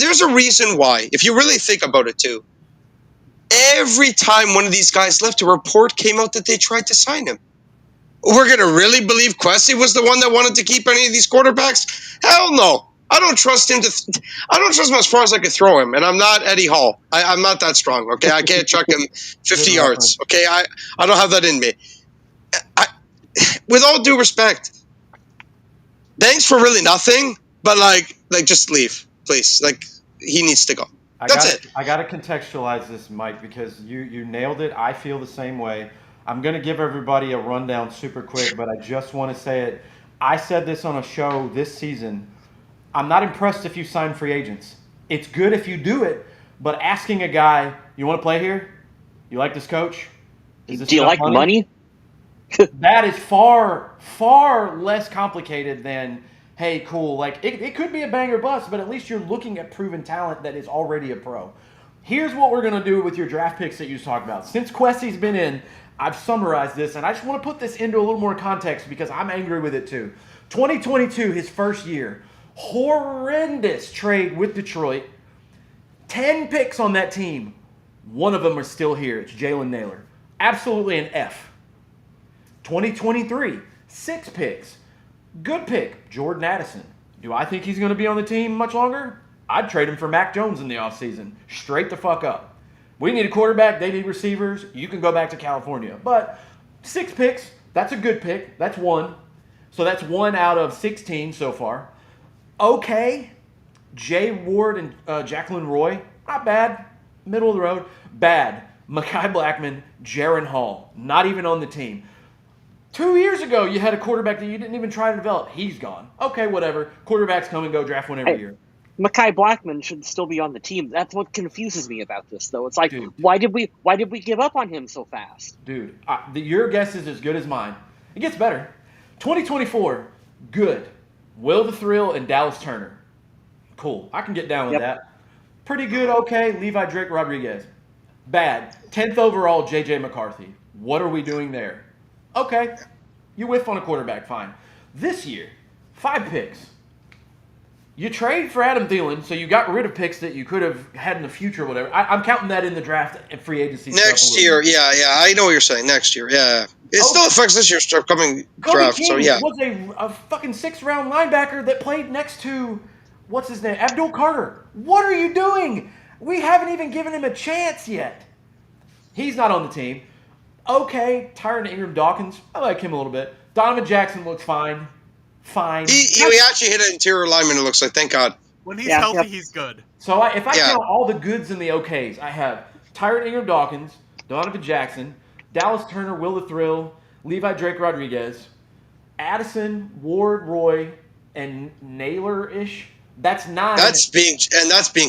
There's a reason why, if you really think about it too. Every time one of these guys left, a report came out that they tried to sign him. We're going to really believe Quessy was the one that wanted to keep any of these quarterbacks? Hell no. I don't trust him I don't trust him as far as I could throw him, and I'm not Eddie Hall. I'm not that strong, okay? I can't chuck him 50 yards, okay? I don't have that in me. With all due respect, thanks for really nothing, but like just leave. Please, he needs to go. That's it. I got to contextualize this, Mike, because you nailed it. I feel the same way. I'm going to give everybody a rundown super quick, but I just want to say it. I said this on a show this season. I'm not impressed if you sign free agents. It's good if you do it, but asking a guy, you want to play here? You like this coach? Do you like money? That is far, far less complicated than, hey, cool. It could be a bang or bust, but at least you're looking at proven talent that is already a pro. Here's what we're going to do with your draft picks that you talked about. Since Quessy's been in, I've summarized this, and I just want to put this into a little more context because I'm angry with it too. 2022, his first year, horrendous trade with Detroit. 10 picks on that team. One of them are still here. It's Jalen Naylor. Absolutely an F. 2023, 6 picks. Good pick, Jordan Addison. Do I think he's going to be on the team much longer? I'd trade him for Mac Jones in the offseason. Straight the fuck up. We need a quarterback. They need receivers. You can go back to California. But 6 picks, that's a good pick. That's 1. So that's 1 out of 16 so far. Okay. Jay Ward and Jacqueline Roy, not bad. Middle of the road. Bad. Mekhi Blackman, Jaron Hall, not even on the team. 2 years ago, you had a quarterback that you didn't even try to develop. He's gone. Okay, whatever. Quarterbacks come and go, draft one every year. Mekhi Blackman should still be on the team. That's what confuses me about this, though. It's like, dude, why did we give up on him so fast? Dude, your guess is as good as mine. It gets better. 2024, good. Will the Thrill and Dallas Turner. Cool. I can get down with that. Pretty good, okay. Levi Drake Rodriguez. Bad. 10th overall, J.J. McCarthy. What are we doing there? Okay. You whiff on a quarterback, fine. This year, 5 picks. You trade for Adam Thielen, so you got rid of picks that you could have had in the future or whatever. I'm counting that in the draft and free agency. Next year, yeah. I know what you're saying. Next year, yeah. It still affects this year's upcoming draft, King so yeah. Was a fucking 6th-round linebacker that played next to, what's his name, Abdul Carter. What are you doing? We haven't even given him a chance yet. He's not on the team. Okay, Tyron Ingram Dawkins, I like him a little bit. Donovan Jackson looks fine. Fine. He actually hit an interior lineman, it looks like. Thank God. When he's healthy, he's good. So if I count all the goods and the okays, I have Tyron Ingram Dawkins, Donovan Jackson, Dallas Turner, Will the Thrill, Levi Drake Rodriguez, Addison, Ward, Roy, and Naylor-ish. That's 9. That's being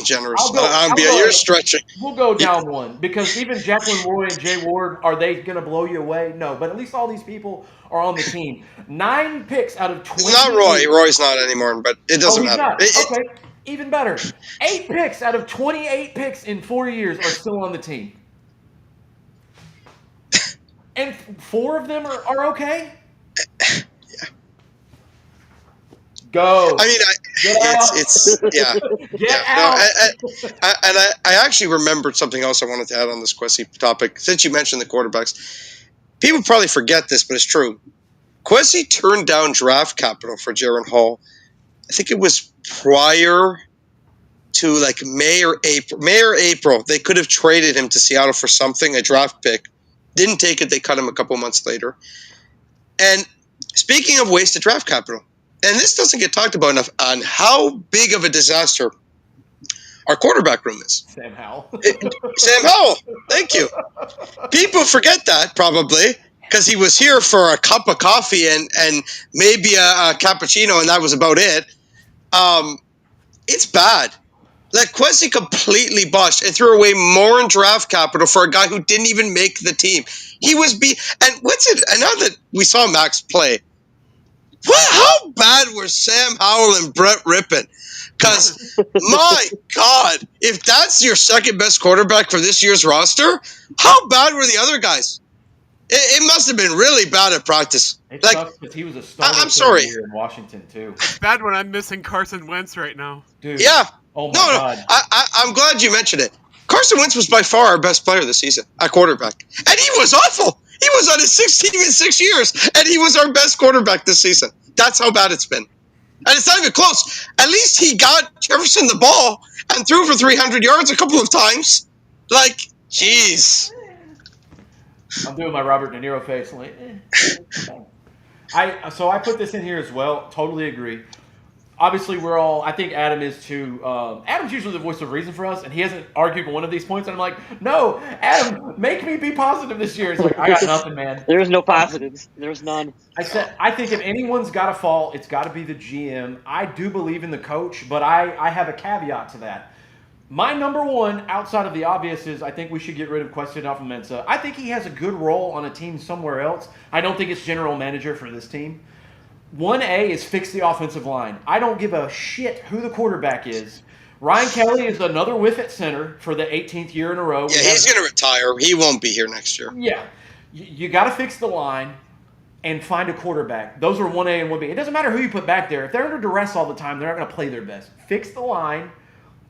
generous. You're stretching. We'll go down one because even Jacqueline Roy and Jay Ward, are they going to blow you away? No, but at least all these people are on the team. 9 picks out of 20. Not Roy. Roy's not anymore, but it doesn't matter. Okay, even better. 8 picks out of 28 picks in 4 years are still on the team. And 4 of them are okay? Yeah. Go. I mean, it's yeah. Get out. I actually remembered something else I wanted to add on this Kwesi topic. Since you mentioned the quarterbacks, people probably forget this, but it's true. Kwesi turned down draft capital for Jaron Hall. I think it was prior to like May or April. They could have traded him to Seattle for something, a draft pick. Didn't take it. They cut him a couple months later. And speaking of wasted draft capital, and this doesn't get talked about enough on how big of a disaster our quarterback room is. Sam Howell. Sam Howell. Thank you. People forget that probably because he was here for a cup of coffee and maybe a cappuccino, and that was about it. It's bad. Like, Kwesi completely botched and threw away more in draft capital for a guy who didn't even make the team. He was and what's it? And now that we saw Max play, how bad were Sam Howell and Brett Rippon? Because, my God, if that's your second best quarterback for this year's roster, how bad were the other guys? It must have been really bad at practice. It sucks because he was a starter I'm sorry. here in Washington, too. It's bad when I'm missing Carson Wentz right now. Dude. Yeah. Oh, my God. I'm glad you mentioned it. Carson Wentz was by far our best player this season at quarterback. And he was awful. He was on his 6th team in 6 years, and he was our best quarterback this season. That's how bad it's been. And it's not even close. At least he got Jefferson the ball and threw for 300 yards a couple of times. Like, jeez. I'm doing my Robert De Niro face. Like, So I put this in here as well. Totally agree. Obviously, I think Adam is too. Adam's usually the voice of reason for us, and he hasn't argued one of these points. And I'm like, no, Adam, make me be positive this year. It's like, I got nothing, man. There's no positives. There's none. I think if anyone's got to fall, it's got to be the GM. I do believe in the coach, but I have a caveat to that. My number one, outside of the obvious, is I think we should get rid of Kwesi Adofo-Mensah. I think he has a good role on a team somewhere else. I don't think it's general manager for this team. 1A is fix the offensive line. I don't give a shit who the quarterback is. Ryan Kelly is another whiff at center for the 18th year in a row. Yeah, he's going to retire. He won't be here next year. Yeah. You got to fix the line and find a quarterback. Those are 1A and 1B. It doesn't matter who you put back there. If they're under duress all the time, they're not going to play their best. Fix the line.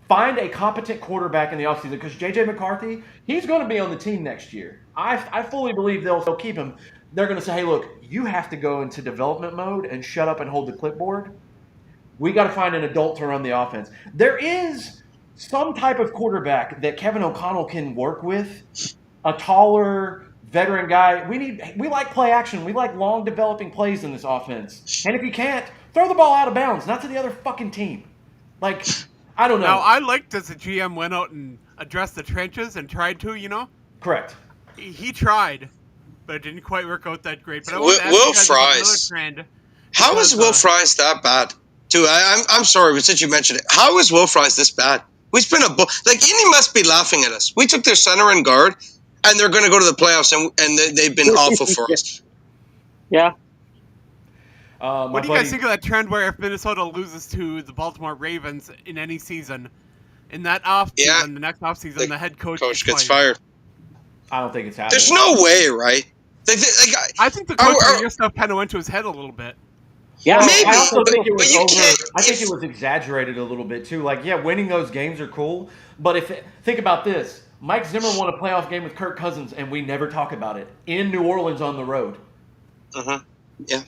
Find a competent quarterback in the offseason because J.J. McCarthy, he's going to be on the team next year. I fully believe they'll keep him. They're going to say, hey, look, you have to go into development mode and shut up and hold the clipboard. We got to find an adult to run the offense. There is some type of quarterback that Kevin O'Connell can work with, a taller, veteran guy. We like play action. We like long developing plays in this offense. And if you can't, throw the ball out of bounds, not to the other fucking team. Like, I don't know. Now, I liked as the GM went out and addressed the trenches and tried to, Correct. He tried, but it didn't quite work out that great. But I Will Fries. How is Will Fries that bad? Dude, I'm sorry, but since you mentioned it, how is Will Fries this bad? We've been Indy must be laughing at us. We took their center and guard, and they're going to go to the playoffs, and they've been awful for us. Yeah. What do you guys think of that trend where if Minnesota loses to the Baltimore Ravens in any season, in that offseason, the next offseason, the head coach gets fired? I don't think it's happening. There's no way, right? I think the coach of the year stuff kind of went to his head a little bit. Yeah, maybe. I also think it was I think it was exaggerated a little bit too. Like, yeah, winning those games are cool, but think about this: Mike Zimmer won a playoff game with Kirk Cousins, and we never talk about it in New Orleans on the road. Yeah.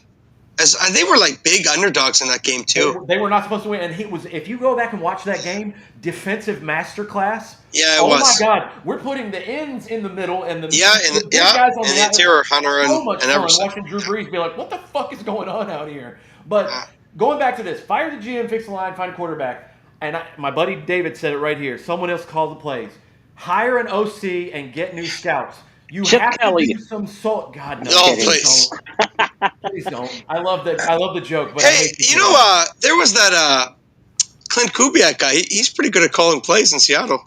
They were like big underdogs in that game too. They were not supposed to win, and he was. If you go back and watch that game, defensive masterclass. Yeah, it was. Oh my God, we're putting the ends in the middle and the big guys on the interior, Hunter and, so much and everything. Watching Drew Brees be like, "What the fuck is going on out here?" But going back to this, fire the GM, fix the line, find a quarterback. And my buddy David said it right here. Someone else called the plays. Hire an OC and get new scouts. You Chip have Kelly. to do some salt. God no, No, please please. don't. Please don't. I love that. I love the joke, but I Hey, hate there was that Clint Kubiak guy. He's pretty good at calling plays in Seattle.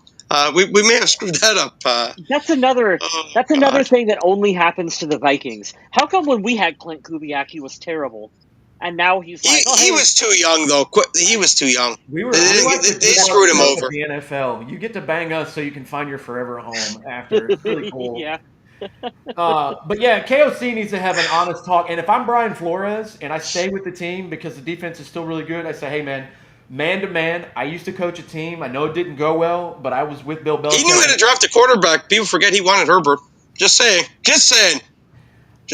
We may have screwed that up. That's another God. thing that only happens to the Vikings. How come when we had Clint Kubiak, he was terrible, and now he's like, He was too young though. He was too young. We were They like the they screwed him over. The NFL. You get to bang us so you can find your forever home after. It's really cool. Yeah. But yeah, KOC needs to have an honest talk. And if I'm Brian Flores and I stay with the team because the defense is still really good, I say, hey man to man, I used to coach a team. I know it didn't go well, but I was with Bill Belichick. He knew how to draft a quarterback. People forget he wanted Herbert. Just saying.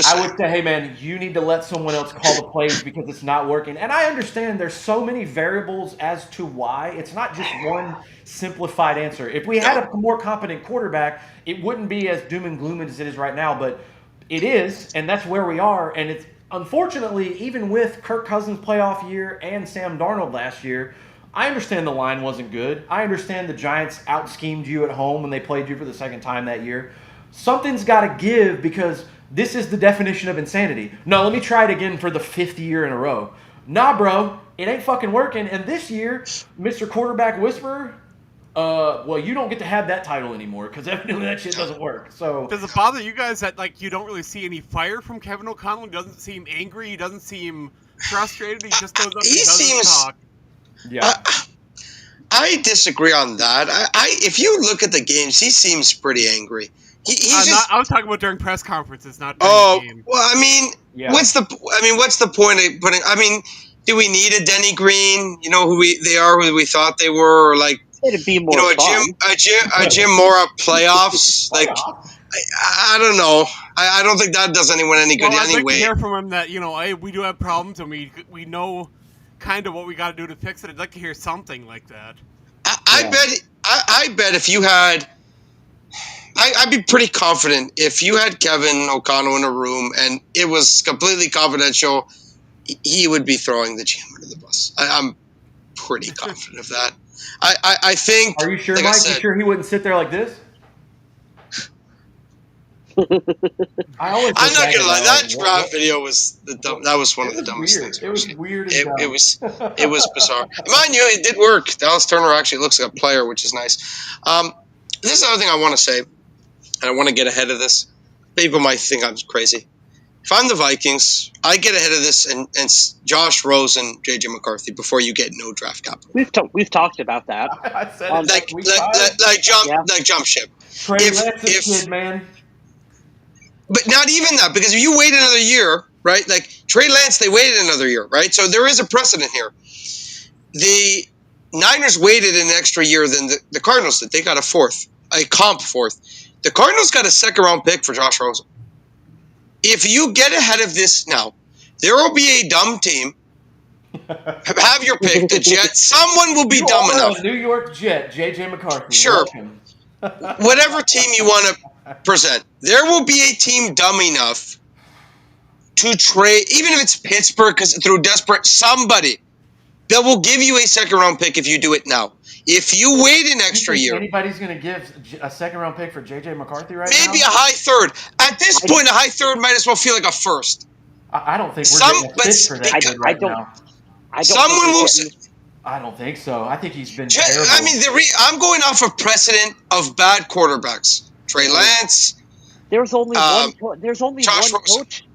I would say, hey man, you need to let someone else call the plays because it's not working. And I understand there's so many variables as to why. It's not just one simplified answer. If we had a more competent quarterback, it wouldn't be as doom and gloom as it is right now, but it is, and that's where we are. And it's unfortunately, even with Kirk Cousins' playoff year and Sam Darnold last year, I understand the line wasn't good. I understand the Giants out-schemed you at home when they played you for the second time that year. Something's got to give because this is the definition of insanity. No, let me try it again for the 5th year in a row. Nah, bro, it ain't fucking working. And this year, Mr. Quarterback Whisperer, well, you don't get to have that title anymore because evidently that shit doesn't work. So does it bother you guys that you don't really see any fire from Kevin O'Connell? He doesn't seem angry. He doesn't seem frustrated. He just goes up and does his talk. Yeah. I disagree on that. If you look at the games, he seems pretty angry. I was talking about during press conferences, not during the game. Well, I mean, what's the point of putting? I mean, do we need a Denny Green? You know who who we thought they were, or it'd be more fun. a Jim Mora playoffs. I don't know. I don't think that does anyone any good I'd anyway. like to hear from him that hey, we do have problems and we know kind of what we got to do to fix it. I'd like to hear something like that. I bet if you had. I'd be pretty confident if you had Kevin O'Connell in a room and it was completely confidential, he would be throwing the GM under the bus. I'm pretty confident of that. I think. Are you sure, Mike? You sure he wouldn't sit there like this? I'm not gonna lie. That draft video was that was one of the dumbest things. It was weird. It was bizarre. Mind you, it did work. Dallas Turner actually looks like a player, which is nice. This is another thing I want to say, and I want to get ahead of this. People might think I'm crazy. If I'm the Vikings, I get ahead of this and Josh Rosen, JJ McCarthy before you get no draft capital. We've talked about that. I said jump ship. Trey Lance's kid, man. But not even that, because if you wait another year, right? Like Trey Lance, they waited another year, right? So there is a precedent here. The Niners waited an extra year than the Cardinals did. They got a comp fourth. The Cardinals got a second-round pick for Josh Rosen. If you get ahead of this now, there will be a dumb team. Have your pick. The Jets. Someone will be dumb enough. New York Jet, JJ McCarthy. Sure. Whatever team you want to present, there will be a team dumb enough to trade, even if it's Pittsburgh, because through desperate somebody that will give you a second-round pick if you do it now. If you wait an extra year, anybody's going to give a second-round pick for JJ McCarthy right now? Maybe a high third. At this point, a high third might as well feel like a first. I don't think we're getting a pitch for that right now. Someone will say. I don't think so. I think he's been terrible. I mean, I'm going off of precedent of bad quarterbacks. Trey Lance. There's only one. There's only Josh one coach.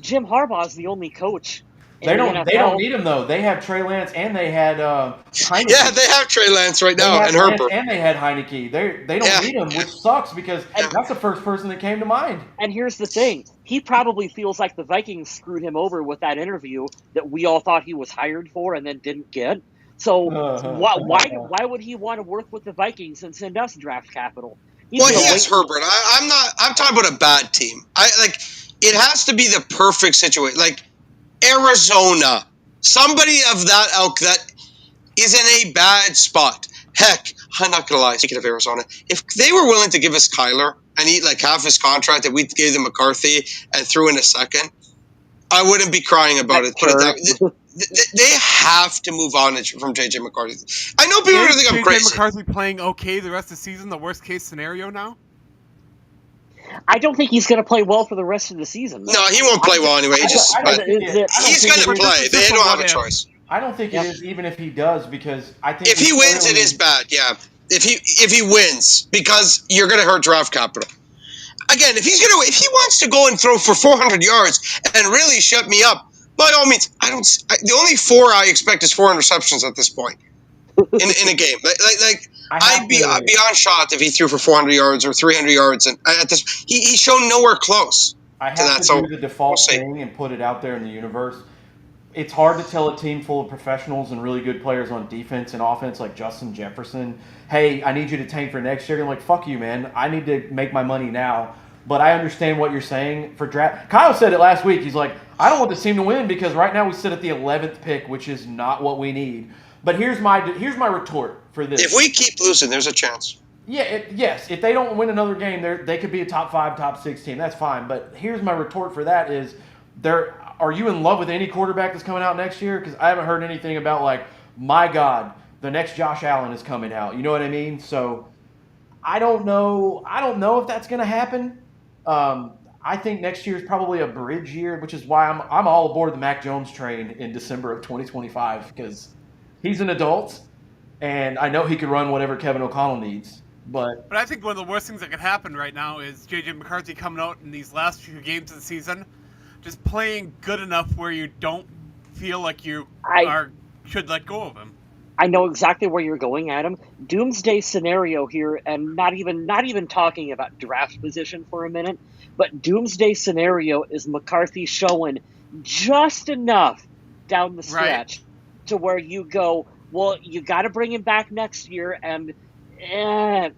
Jim Harbaugh's the only coach. They don't need him though. They have Trey Lance and they had Heineke. Yeah, they have Trey Lance right now and Herbert. And they had Heineke. They don't need him, which sucks because that's the first person that came to mind. And here's the thing: he probably feels like the Vikings screwed him over with that interview that we all thought he was hired for and then didn't get. So why would he want to work with the Vikings and send us draft capital? He has Herbert. I'm talking about a bad team. It has to be the perfect situation. Like Arizona, somebody of that ilk that is in a bad spot. Heck, I'm not gonna lie. Speaking of Arizona, if they were willing to give us Kyler and eat like half his contract that we gave them McCarthy and threw in a second, I wouldn't be crying about it. Put it that way. They have to move on from JJ McCarthy. I know people think I'm crazy. JJ McCarthy playing okay the rest of the season, the worst case scenario now? I don't think he's going to play well for the rest of the season. No, he won't play well anyway. He's going to play. They don't have a choice. I don't think it is, even if he does, because I think if he wins, it is bad. Yeah, if he wins, because you're going to hurt draft capital. Again, if he wants to go and throw for 400 yards and really shut me up, by all means, the only 4 I expect is 4 interceptions at this point in a game. I'd be beyond shocked if he threw for 400 yards or 300 yards, and at this, he's shown nowhere close. I have to do the default thing and put it out there in the universe. It's hard to tell a team full of professionals and really good players on defense and offense like Justin Jefferson, hey, I need you to tank for next year. I'm like, fuck you, man. I need to make my money now. But I understand what you're saying for draft. Kyle said it last week. He's like, I don't want this team to win because right now we sit at the 11th pick, which is not what we need. But here's my retort for this. If we keep losing, there's a chance. Yeah, yes. If they don't win another game, they could be a top 5, top 6 team. That's fine. But here's my retort for that is are you in love with any quarterback that's coming out next year? Because I haven't heard anything about, like, my God, the next Josh Allen is coming out. You know what I mean? So I don't know if that's going to happen. I think next year is probably a bridge year, which is why I'm all aboard the Mac Jones train in December of 2025 because he's an adult, and I know he could run whatever Kevin O'Connell needs. But I think one of the worst things that could happen right now is J.J. McCarthy coming out in these last few games of the season, just playing good enough where you don't feel like you should let go of him. I know exactly where you're going, Adam. Doomsday scenario here, and not even talking about draft position for a minute, but doomsday scenario is McCarthy showing just enough down the stretch to where you go, well, you got to bring him back next year, and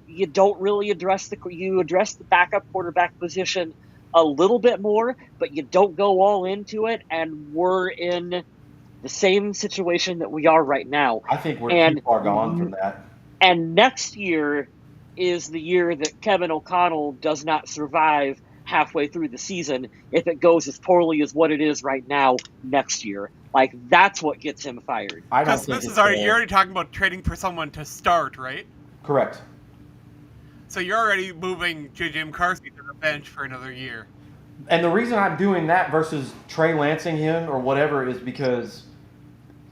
you don't really address the backup quarterback position a little bit more, but you don't go all into it, and we're in the same situation that we are right now. I think we're too far gone from that. And next year is the year that Kevin O'Connell does not survive halfway through the season if it goes as poorly as what it is right now next year. Like, that's what gets him fired. Because you're already talking about trading for someone to start, right? Correct. So you're already moving J.J. McCarthy to the bench for another year. And the reason I'm doing that versus Trey Lancing him or whatever is because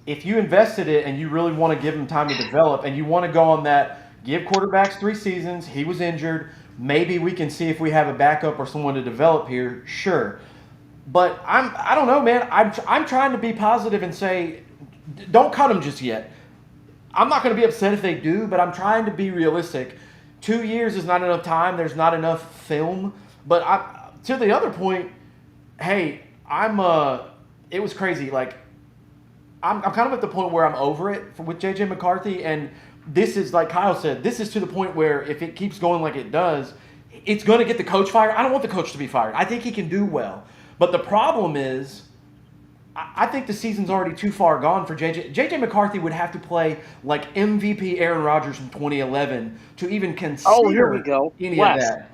if you invested it and you really want to give him time to develop and you want to go on that, give quarterbacks 3 seasons, he was injured, maybe we can see if we have a backup or someone to develop here, sure. But I don't know, man. I'm trying to be positive and say, don't cut him just yet. I'm not going to be upset if they do, but I'm trying to be realistic. 2 years is not enough time. There's not enough film. But to the other point, hey, it was crazy. Like, I'm kind of at the point where I'm over it with J.J. McCarthy, and this is, like Kyle said, this is to the point where if it keeps going like it does, it's going to get the coach fired. I don't want the coach to be fired. I think he can do well. But the problem is, I think the season's already too far gone for J.J. J.J. McCarthy would have to play like MVP Aaron Rodgers from 2011 to even consider here we go. any Wes, of that.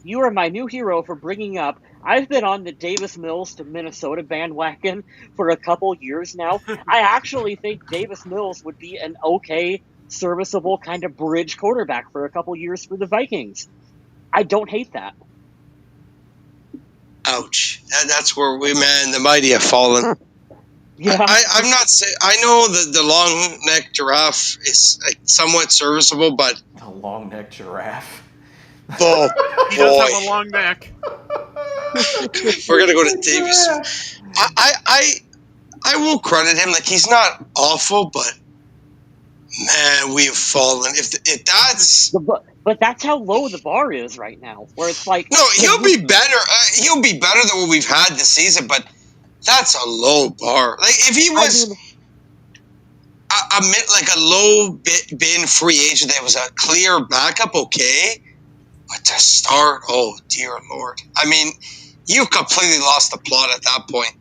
You are my new hero for bringing up. I've been on the Davis Mills to Minnesota bandwagon for a couple years now. I actually think Davis Mills would be an okay, serviceable kind of bridge quarterback for a couple years for the Vikings. I don't hate that. Ouch. That's where the mighty have fallen. Yeah. I'm not saying, I know that the long neck giraffe is somewhat serviceable, but A long neck giraffe. Oh, He does have a long neck. We're gonna go to Davis. I will credit him. Like, he's not awful, but man, we have fallen. If that's but that's how low the bar is right now. Where it's like, no, he'll be better. He'll be better than what we've had this season, but that's a low bar. Like, if he was a low bin free agent that was a clear backup, okay. But to start, oh dear Lord! I mean, you've completely lost the plot at that point.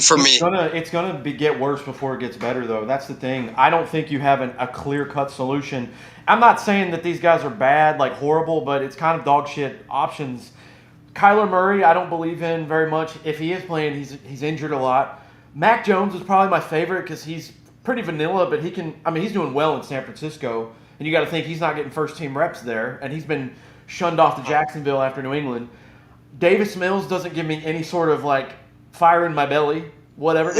For me, it's gonna get worse before it gets better, though. That's the thing. I don't think you have a clear-cut solution. I'm not saying that these guys are bad, like horrible, but it's kind of dog shit options. Kyler Murray, I don't believe in very much. If he is playing, he's injured a lot. Mac Jones is probably my favorite because he's pretty vanilla, but he's doing well in San Francisco, and you got to think he's not getting first-team reps there, and he's been shunned off to Jacksonville after New England. Davis Mills doesn't give me any sort of like fire in my belly. Whatever.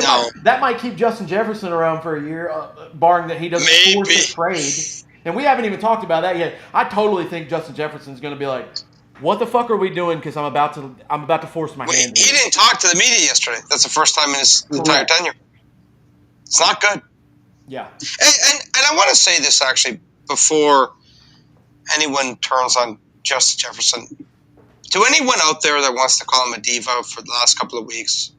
That might keep Justin Jefferson around for a year, barring that he doesn't force a trade. And we haven't even talked about that yet. I totally think Justin Jefferson's going to be like, "What the fuck are we doing?" Because I'm about to force my hand. He didn't talk to the media yesterday. That's the first time in his entire tenure. It's not good. Yeah. And I want to say this actually before anyone turns on Justin Jefferson. To anyone out there that wants to call him a diva for the last couple of weeks,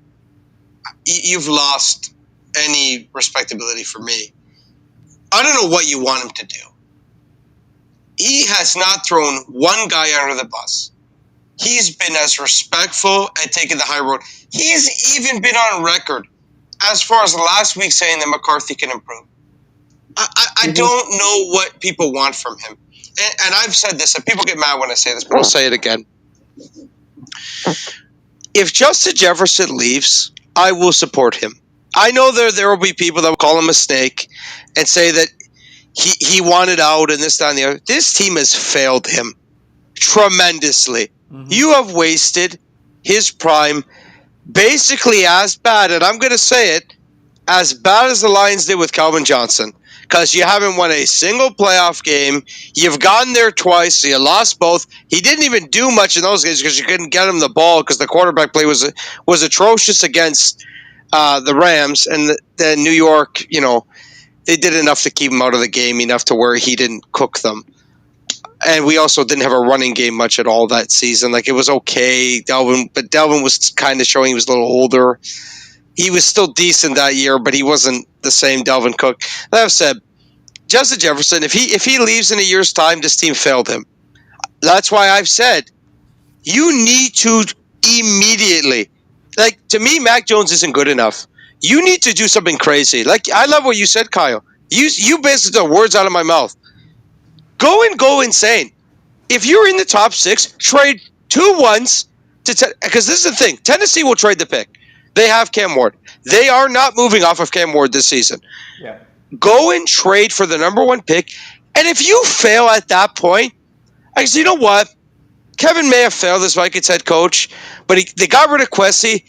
you've lost any respectability for me. I don't know what you want him to do. He has not thrown one guy under the bus. He's been as respectful and taken the high road. He's even been on record as far as last week saying that McCarthy can improve. I don't know what people want from him. And I've said this, and people get mad when I say this, but I'll say it again. If Justin Jefferson leaves, I will support him. I know there will be people that will call him a snake and say that he wanted out and this, that, and the other. This team has failed him tremendously. Mm-hmm. You have wasted his prime basically as bad, and I'm going to say it, as bad as the Lions did with Calvin Johnson. Because you haven't won a single playoff game. You've gone there twice. So you lost both. He didn't even do much in those games because you couldn't get him the ball because the quarterback play was atrocious against the Rams. And then New York, they did enough to keep him out of the game, enough to where he didn't cook them. And we also didn't have a running game much at all that season. Like, it was okay, but Delvin was kind of showing he was a little older. He was still decent that year, but he wasn't the same Dalvin Cook. That I've said, Justin Jefferson, if he leaves in a year's time, this team failed him. That's why I've said, you need to immediately, like, to me, Mac Jones isn't good enough. You need to do something crazy. Like, I love what you said, Kyle. You basically took words out of my mouth. Go insane. If you're in the top 6, trade 2 ones to because this is the thing. Tennessee will trade the pick. They have Cam Ward. They are not moving off of Cam Ward this season. Yeah. Go and trade for the number 1 pick. And if you fail at that point, because you know what? Kevin may have failed as Vikings head coach, but they got rid of Kwesi,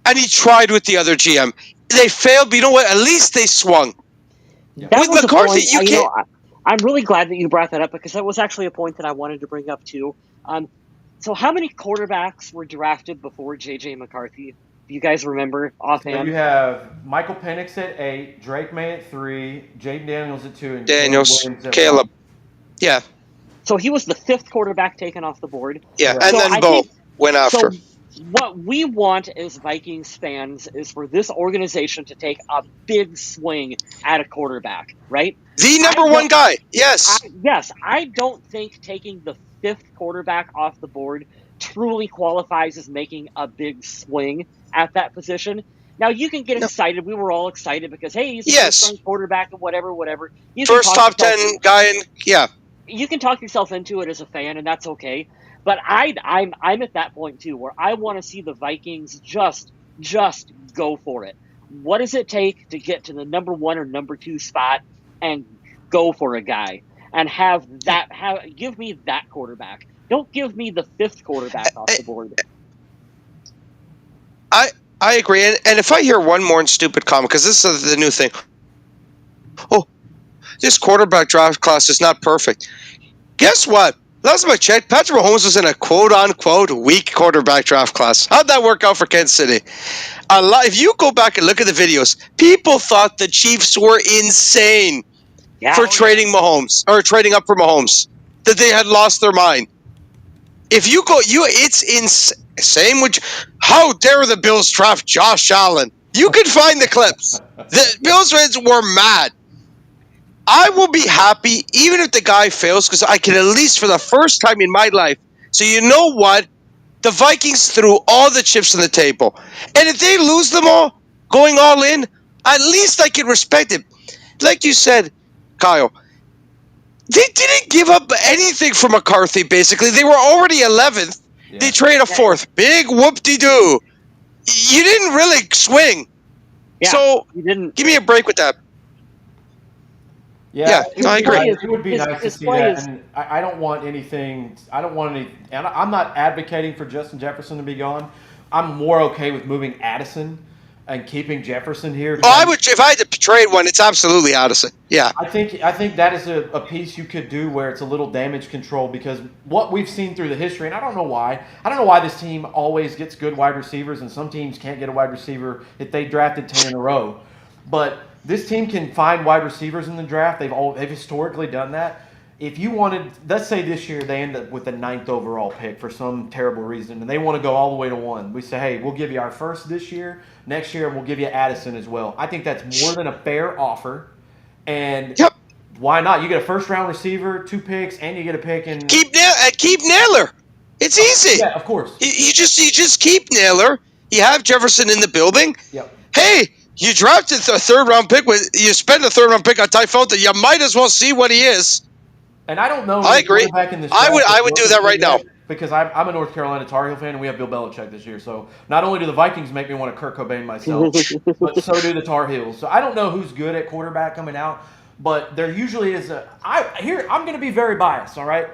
and he tried with the other GM. They failed, but you know what? At least they swung. Yeah. With McCarthy, you can't. I'm really glad that you brought that up because that was actually a point that I wanted to bring up too. So how many quarterbacks were drafted before J.J. McCarthy? Do you guys remember offhand? So you have Michael Penix at 8, Drake May at 3, Jaden Daniels at 2, and Caleb. Yeah. So he was the 5th quarterback taken off the board. Yeah, and so then Bo went after. So what we want as Vikings fans is for this organization to take a big swing at a quarterback, right? The number 1 guy, yes. I don't think taking the 5th quarterback off the board truly qualifies as making a big swing at that position. Now, you can get excited. We were all excited because, hey, he's the first quarterback and whatever. First top 10 guy, and you can talk yourself into it as a fan, and that's okay. But I'm at that point too, where I want to see the Vikings just go for it. What does it take to get to the number 1 or number 2 spot and go for a guy and give me that quarterback? Don't give me the 5th quarterback off the board. I agree. And if I hear one more stupid comment, because this is the new thing. Oh, this quarterback draft class is not perfect. Guess what? Last time I checked, Patrick Mahomes was in a quote-unquote weak quarterback draft class. How'd that work out for Kansas City? If you go back and look at the videos, people thought the Chiefs were insane for trading Mahomes, or trading up for Mahomes, that they had lost their mind. If you go, it's insane. Same with, how dare the Bills draft Josh Allen? You can find the clips. The Bills fans were mad. I will be happy even if the guy fails because I can at least for the first time in my life. So you know what? The Vikings threw all the chips on the table. And if they lose them all, going all in, at least I can respect it. Like you said, Kyle, they didn't give up anything for McCarthy, basically. They were already 11th. Yeah. They traded a 4th. Big whoop-de-doo. You didn't really swing. Yeah, so you didn't. Give me a break with that. Yeah, no, I agree. It would be nice to see that, and I don't want anything. I don't want any. And I'm not advocating for Justin Jefferson to be gone. I'm more okay with moving Addison and keeping Jefferson here. Oh, I would if I had to trade one. It's absolutely Addison. Yeah, I think that is a piece you could do where it's a little damage control, because what we've seen through the history, and I don't know why this team always gets good wide receivers, and some teams can't get a wide receiver if they drafted 10 in a row, but this team can find wide receivers in the draft. They've historically done that. If you wanted, let's say this year they end up with the 9th overall pick for some terrible reason, and they want to go all the way to 1. We say, hey, we'll give you our first this year, next year, and we'll give you Addison as well. I think that's more than a fair offer. And why not? You get a first-round receiver, 2 picks, and you get a pick. And keep Naylor. It's easy. Yeah, of course. You just keep Naylor. You have Jefferson in the building. Yep. Hey, you drafted a 3rd-round pick. You spent a 3rd-round pick on Ty Fulton. You might as well see what he is. And I don't know. I agree. I would do that right now. Because I'm a North Carolina Tar Heel fan, and we have Bill Belichick this year. So not only do the Vikings make me want to Kurt Cobain myself, but so do the Tar Heels. So I don't know who's good at quarterback coming out, but there usually is I'm going to be very biased, all right?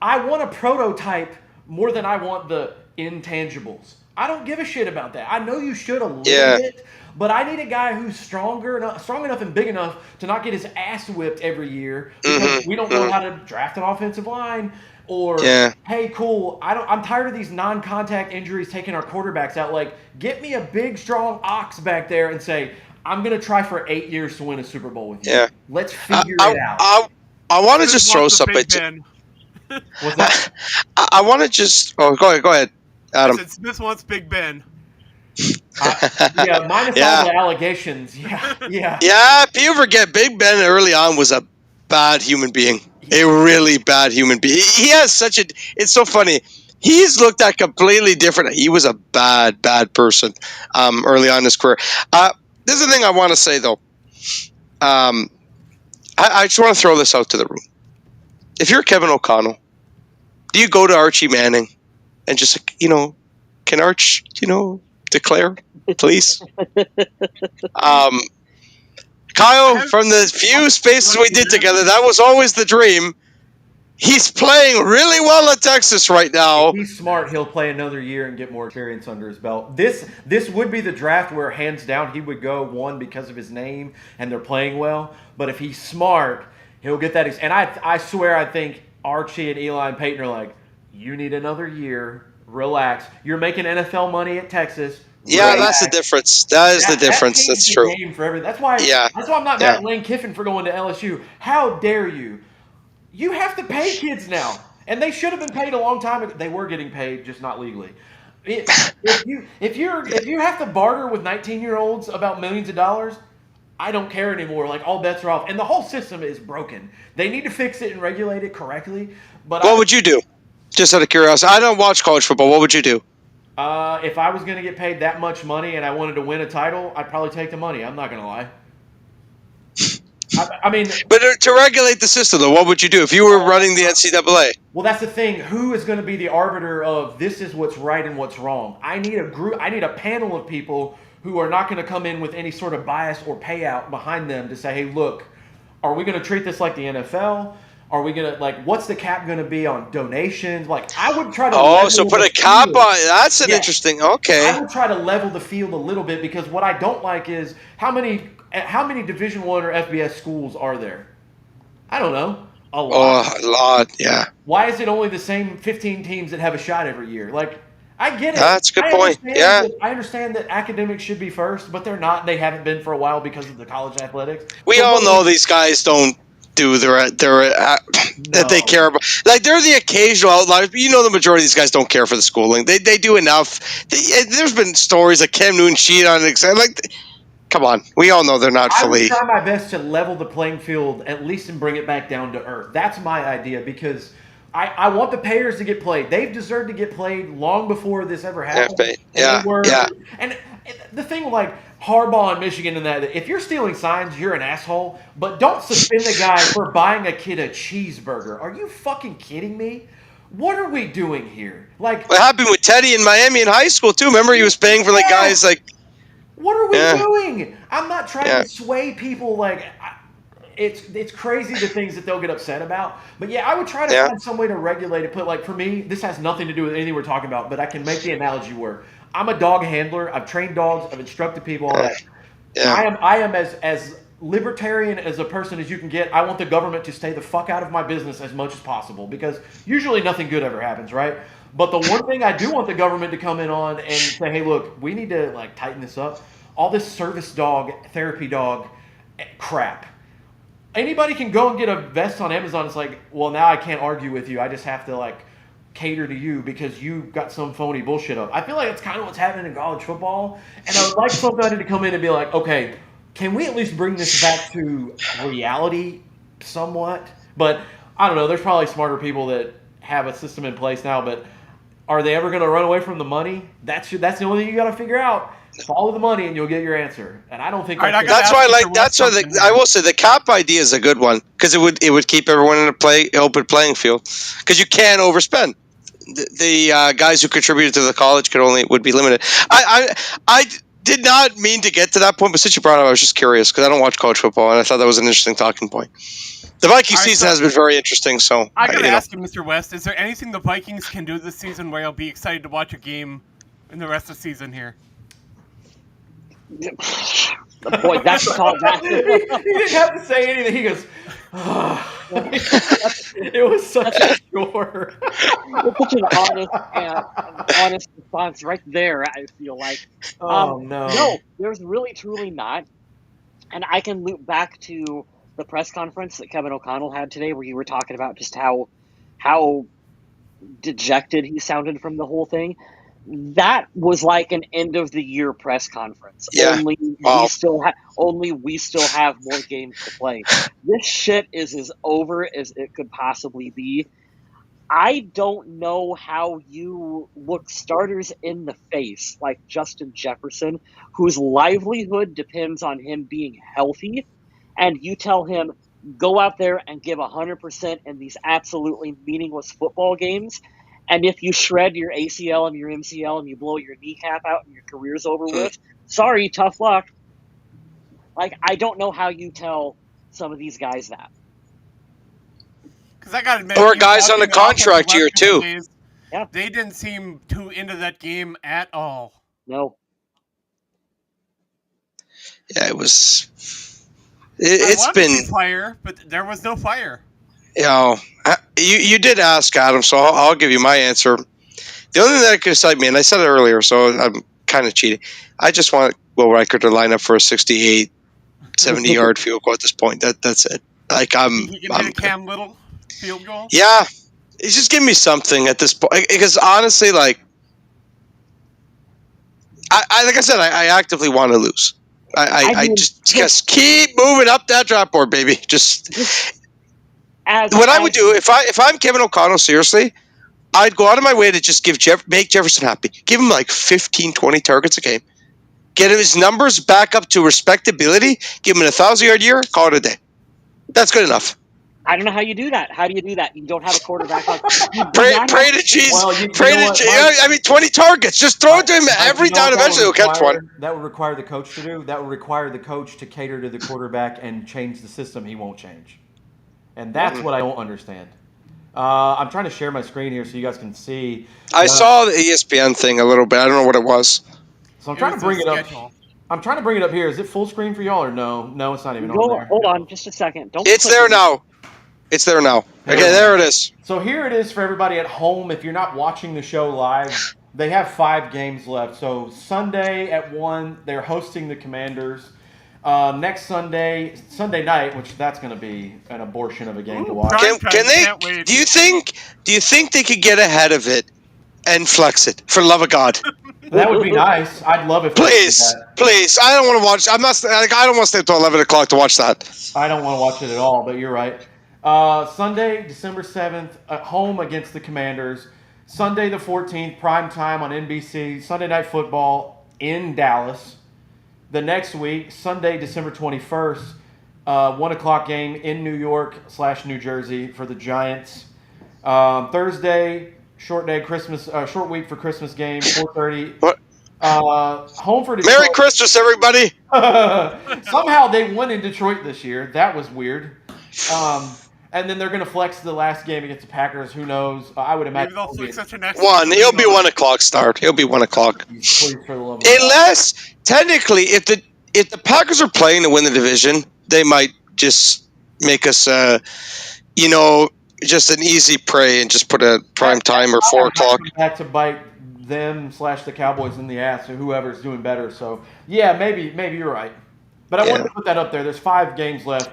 I want a prototype more than I want the intangibles. I don't give a shit about that. I know you should a little bit, but I need a guy who's strong enough and big enough to not get his ass whipped every year because we don't know how to draft an offensive line. Or, hey, cool, I'm tired of these non-contact injuries taking our quarterbacks out. Like, get me a big, strong ox back there and say, I'm going to try for 8 years to win a Super Bowl with you. Yeah. Let's figure it out. I want to just throw something. What's that? I want to just... Oh, go ahead, Adam. I said Smith wants Big Ben. Minus all the allegations. Yeah. Yeah, people forget Big Ben early on was a bad human being. A really bad human being. He has such a... It's so funny. He's looked at completely different. He was a bad person early on in his career. There's a thing I want to say, though. I just want to throw this out to the room. If you're Kevin O'Connell, do you go to Archie Manning and just, can Arch, declare, please? Kyle, from the few spaces we did together, that was always the dream. He's playing really well at Texas right now. If he's smart, he'll play another year and get more experience under his belt. This would be the draft where, hands down, he would go one because of his name and they're playing well. But if he's smart, he'll get that. And I swear, I think Archie and Eli and Peyton are like, you need another year. Relax. You're making NFL money at Texas. Yeah, that's the difference. That is the difference. That's true. That's why I'm not mad at Lane Kiffin for going to LSU. How dare you? You have to pay kids now. And they should have been paid a long time ago. They were getting paid, just not legally. If you have to barter with 19-year-olds about millions of dollars, I don't care anymore. Like, all bets are off. And the whole system is broken. They need to fix it and regulate it correctly. But what would you do? Just out of curiosity. I don't watch college football. What would you do? If I was going to get paid that much money and I wanted to win a title, I'd probably take the money. I'm not going to lie. I mean, but to regulate the system, though, what would you do if you were running the NCAA? Well, that's the thing. Who is going to be the arbiter of this is what's right and what's wrong? I need a group. I need a panel of people who are not going to come in with any sort of bias or payout behind them to say, hey, look, are we going to treat this like the NFL? Are we going to, what's the cap going to be on donations? I would try to put a cap on. That's an interesting, okay. I would try to level the field a little bit, because what I don't like is how many Division I or FBS schools are there? I don't know. A lot. Oh, a lot, yeah. Why is it only the same 15 teams that have a shot every year? I get it. That's a good point. Yeah. I understand that academics should be first, but they're not. They haven't been for a while because of the college athletics. We all know these guys don't do that they care about. They're the occasional outliers, but the majority of these guys don't care for the schooling. They do enough. There's been stories like Cam Newton cheated on an exam. Come on, we all know they're not fully. I would try my best to level the playing field at least and bring it back down to earth. That's my idea, because I want the payers to get played. They've deserved to get played long before this ever happened. Yeah. And the thing with Harbaugh in Michigan and that, if you're stealing signs, you're an asshole. But don't suspend the guy for buying a kid a cheeseburger. Are you fucking kidding me? What are we doing here? What happened with Teddy in Miami in high school too? Remember, he was paying for guys What are we doing? I'm not trying to sway people. it's crazy the things that they'll get upset about. But yeah, I would try to find some way to regulate it. Put like for me, this has nothing to do with anything we're talking about, but I can make the analogy work. I'm a dog handler. I've trained dogs. I've instructed people. All that. Yeah. I am as libertarian as a person as you can get. I want the government to stay the fuck out of my business as much as possible because usually nothing good ever happens, right? But the one thing I do want the government to come in on and say, hey, look, we need to like tighten this up. All this service dog, therapy dog crap. Anybody can go and get a vest on Amazon. It's like, well, now I can't argue with you. I just have to like cater to you because you got some phony bullshit up. I feel like that's kind of what's happening in college football. And I would like somebody to come in and be like, okay, can we at least bring this back to reality somewhat? But I don't know. There's probably smarter people that have a system in place now, but are they ever going to run away from the money? That's the only thing you got to figure out. Follow the money and you'll get your answer. And I don't think that's why I will say the cap idea is a good one because it would keep everyone in open playing field because you can't overspend. The guys who contributed to the college would be limited. I did not mean to get to that point, but since you brought it up, I was just curious because I don't watch college football and I thought that was an interesting talking point. The Viking season has been very interesting. So I gotta ask you, Mr. West, is there anything the Vikings can do this season where you'll be excited to watch a game in the rest of the season here? Boy, that's called that. He didn't have to say anything. He goes, it was such a chore. It's such an honest response right there, I feel like. No. No, there's really, truly not. And I can loop back to the press conference that Kevin O'Connell had today where you were talking about just how dejected he sounded from the whole thing. That was like an end of the year press conference. Yeah. Only we still have more games to play. This shit is as over as it could possibly be. I don't know how you look starters in the face like Justin Jefferson, whose livelihood depends on him being healthy, and you tell him, go out there and give 100% in these absolutely meaningless football games. And if you shred your ACL and your MCL and you blow your kneecap out and your career's over with, sorry, tough luck. Like, I don't know how you tell some of these guys that. Because I got to admit, or guys on the contract year too. Days, they didn't seem too into that game at all. No. Yeah, it was. It's been fire, but there was no fire. You did ask, Adam, so I'll give you my answer. The only thing that could excite me, and I said it earlier, so I'm kind of cheating. I just want Will Riker to line up for a 68, 70-yard field goal at this point. That's it. Like He can hit a Cam Little field goal? Yeah. He's just giving me something at this point. Because honestly, like I said, I actively want to lose. I just keep moving up that drop board, baby. What I would do if I'm Kevin O'Connell, seriously, I'd go out of my way to just make Jefferson happy. Give him like 15, 20 targets a game. Get his numbers back up to respectability. Give him an 1,000-yard year. Call it a day. That's good enough. I don't know how you do that. How do you do that? You don't have a quarterback. Pray to Jesus. I mean, 20 targets. Just throw it to him every down. Eventually, he'll catch one. That would require the coach to do. That would require the coach to cater to the quarterback and change the system. He won't change. And that's what I don't understand. I'm trying to share my screen here so you guys can see. I saw the ESPN thing a little bit. I don't know what it was. So I'm trying to bring it up. I'm trying to bring it up here. Is it full screen for y'all or no? No, it's not even on there. Hold on just a second. It's there now. It's there now. Okay, there it is. So here it is for everybody at home. If you're not watching the show live, they have 5 games left. So Sunday at 1, they're hosting the Commanders. Next Sunday night, which that's going to be an abortion of a game to watch. Can they? Do you think they could get ahead of it and flex it? For the love of God. That would be nice. I'd love it. Please. I don't want to watch. I don't want to stay until 11 o'clock to watch that. I don't want to watch it at all. But you're right. Sunday, December 7th, at home against the Commanders. Sunday the 14th, prime time on NBC. Sunday Night Football in Dallas. The next week, Sunday, December 21st, 1 o'clock game in New York / New Jersey for the Giants. Thursday, short week for Christmas game, 4:30. Home for Detroit. Merry Christmas, everybody. Somehow they won in Detroit this year. That was weird. And then they're going to flex the last game against the Packers. Who knows? I would imagine. Maybe they'll flex such an one. He'll be 1 o'clock start. He'll be 1 o'clock. Please, for the love of Unless technically, if the Packers are playing to win the division, they might just make us, just an easy prey and just put a prime time or 4 o'clock. Back to bite them / the Cowboys in the ass, or whoever's doing better. So yeah, maybe you're right. But I wanted to put that up there. There's 5 games left.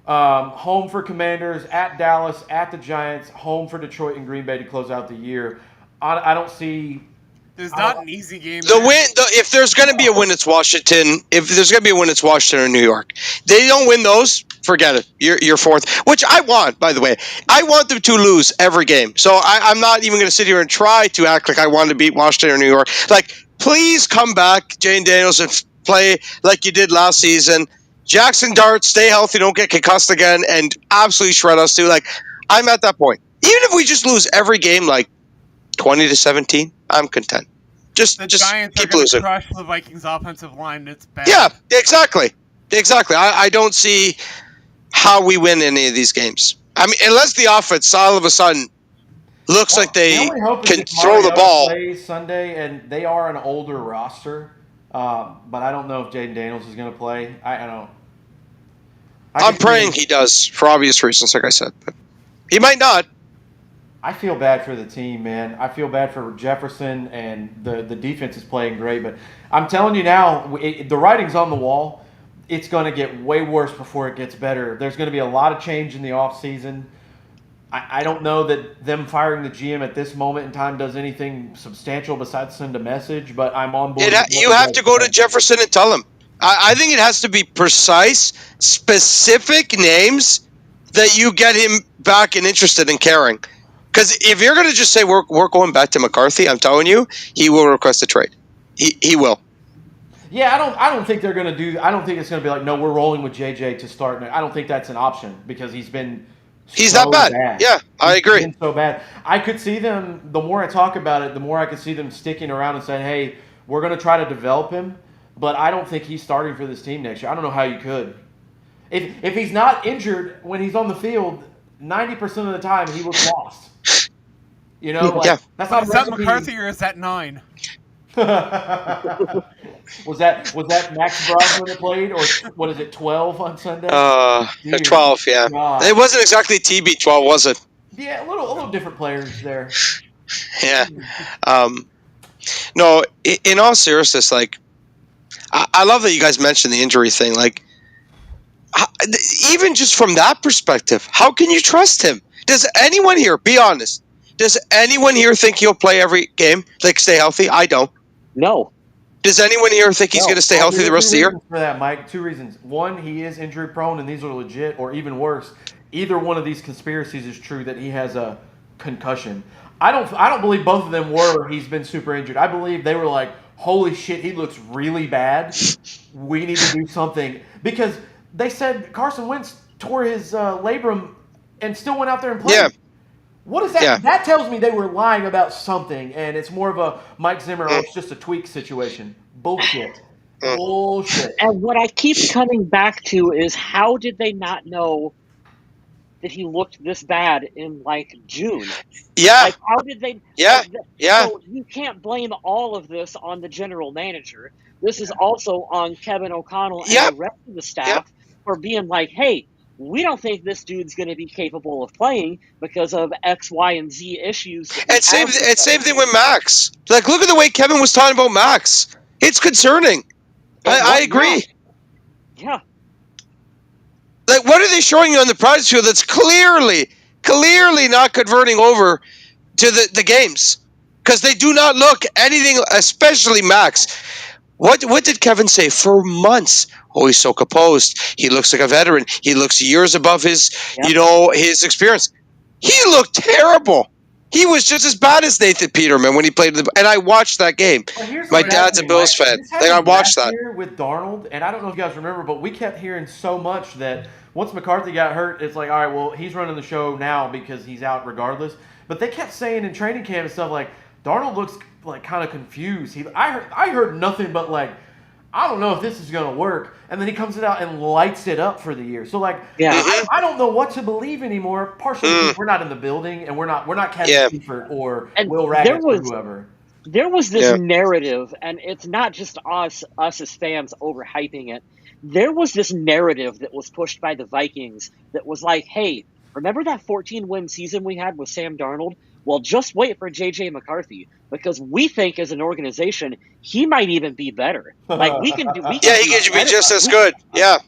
Home for Commanders, at Dallas, at the Giants, home for Detroit and Green Bay to close out the year. I don't see. There's not an easy game. If there's going to be a win, it's Washington. If there's going to be a win, it's Washington or New York. They don't win those, forget it. You're fourth, which I want, by the way. I want them to lose every game. So I'm not even going to sit here and try to act like I want to beat Washington or New York. Like, please come back, Jane Daniels, and play like you did last season. Jackson Dart, stay healthy, don't get concussed again, and absolutely shred us too. Like, I'm at that point. Even if we just lose every game, like 20-17, I'm content. Just Giants keep are losing. Crush the Vikings' offensive line. It's bad. Yeah, exactly. I don't see how we win any of these games. I mean, unless the offense all of a sudden looks like they can throw the ball. Plays Sunday, and they are an older roster. But I don't know if Jaden Daniels is going to play. I don't. I'm praying he does for obvious reasons, like I said. But he might not. I feel bad for the team, man. I feel bad for Jefferson, and the defense is playing great. But I'm telling you now, the writing's on the wall. It's going to get way worse before it gets better. There's going to be a lot of change in the offseason. I don't know that them firing the GM at this moment in time does anything substantial besides send a message, but I'm on board. You have to go to Jefferson and tell him. I think it has to be precise, specific names that you get him back and interested in caring. Because if you're going to just say we're going back to McCarthy, I'm telling you, he will request a trade. He will. Yeah, I don't think they're going to do. I don't think it's going to be like, no, we're rolling with JJ to start. I don't think that's an option because he's that bad. Yeah, I agree. He's been so bad. I could see them. The more I talk about it, the more I could see them sticking around and saying, "Hey, we're going to try to develop him." But I don't think he's starting for this team next year. I don't know how you could. If he's not injured when he's on the field, 90% of the time he looks lost. You know, that's not. Is that McCarthy or is that 9? Was that Max Brosnan that played, or what is it, 12 on Sunday? 12, yeah. God. It wasn't exactly TB12, was it? Yeah, a little different players there. Yeah. No, in all seriousness, like, I love that you guys mentioned the injury thing. Like, even just from that perspective, how can you trust him? Does anyone here, be honest, does anyone here think he'll play every game, like stay healthy? I don't. No. Does anyone here think he's going to stay healthy the rest of the year? For that, Mike, 2 reasons. One, he is injury prone, and these are legit, or even worse, either one of these conspiracies is true that he has a concussion. I don't believe both of them were. He's been super injured. I believe they were like, holy shit, he looks really bad. We need to do something because they said Carson Wentz tore his labrum and still went out there and played. Yeah. What is that? Yeah. That tells me they were lying about something, and it's more of a Mike Zimmer, or it's just a tweak situation. Bullshit. Bullshit. And what I keep coming back to is how did they not know that he looked this bad in, like, June? Yeah. Like, how did they? Yeah. Yeah. So you can't blame all of this on the general manager. This is also on Kevin O'Connell and the rest of the staff for being like, hey, we don't think this dude's going to be capable of playing because of X, Y, and Z issues. And same thing with Max. Like, look at the way Kevin was talking about Max. It's concerning. I agree. Yeah. Like, what are they showing you on the practice field that's clearly not converting over to the games? Because they do not look anything, especially Max. What did Kevin say for months? Oh, he's so composed. He looks like a veteran. He looks years above his, his experience. He looked terrible. He was just as bad as Nathan Peterman when he played. And I watched that game. My dad's a Bills fan. I watched that. With Darnold, and I don't know if you guys remember, but we kept hearing so much that once McCarthy got hurt, it's like, all right, well, he's running the show now because he's out regardless. But they kept saying in training camp and stuff like, Darnold looks like kind of confused. I heard nothing but like, I don't know if this is gonna work, and then he comes out and lights it up for the year. So like, I don't know what to believe anymore. Partially because we're not in the building, and we're not Kevin Seifert or Will Raggett or whoever. There was this narrative, and it's not just us as fans overhyping it. There was this narrative that was pushed by the Vikings that was like, hey, remember that 14-win season we had with Sam Darnold? Well, just wait for J.J. McCarthy, because we think as an organization he might even be better. Like he can be just as good.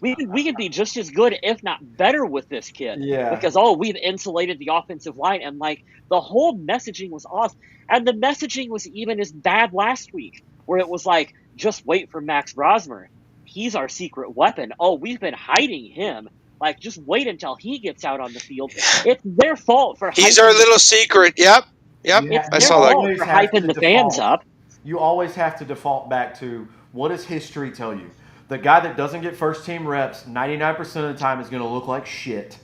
We can be just as good, if not better, with this kid. Yeah. Because we've insulated the offensive line, and like the whole messaging was off, and the messaging was even as bad last week, where it was like, just wait for Max Brosmer. He's our secret weapon. Oh, we've been hiding him. Like, just wait until he gets out on the field. It's their fault for he's our little secret. Yep. I saw that. For hyping the fans up. You always have to default back to, what does history tell you? The guy that doesn't get first team reps 99% of the time is going to look like shit.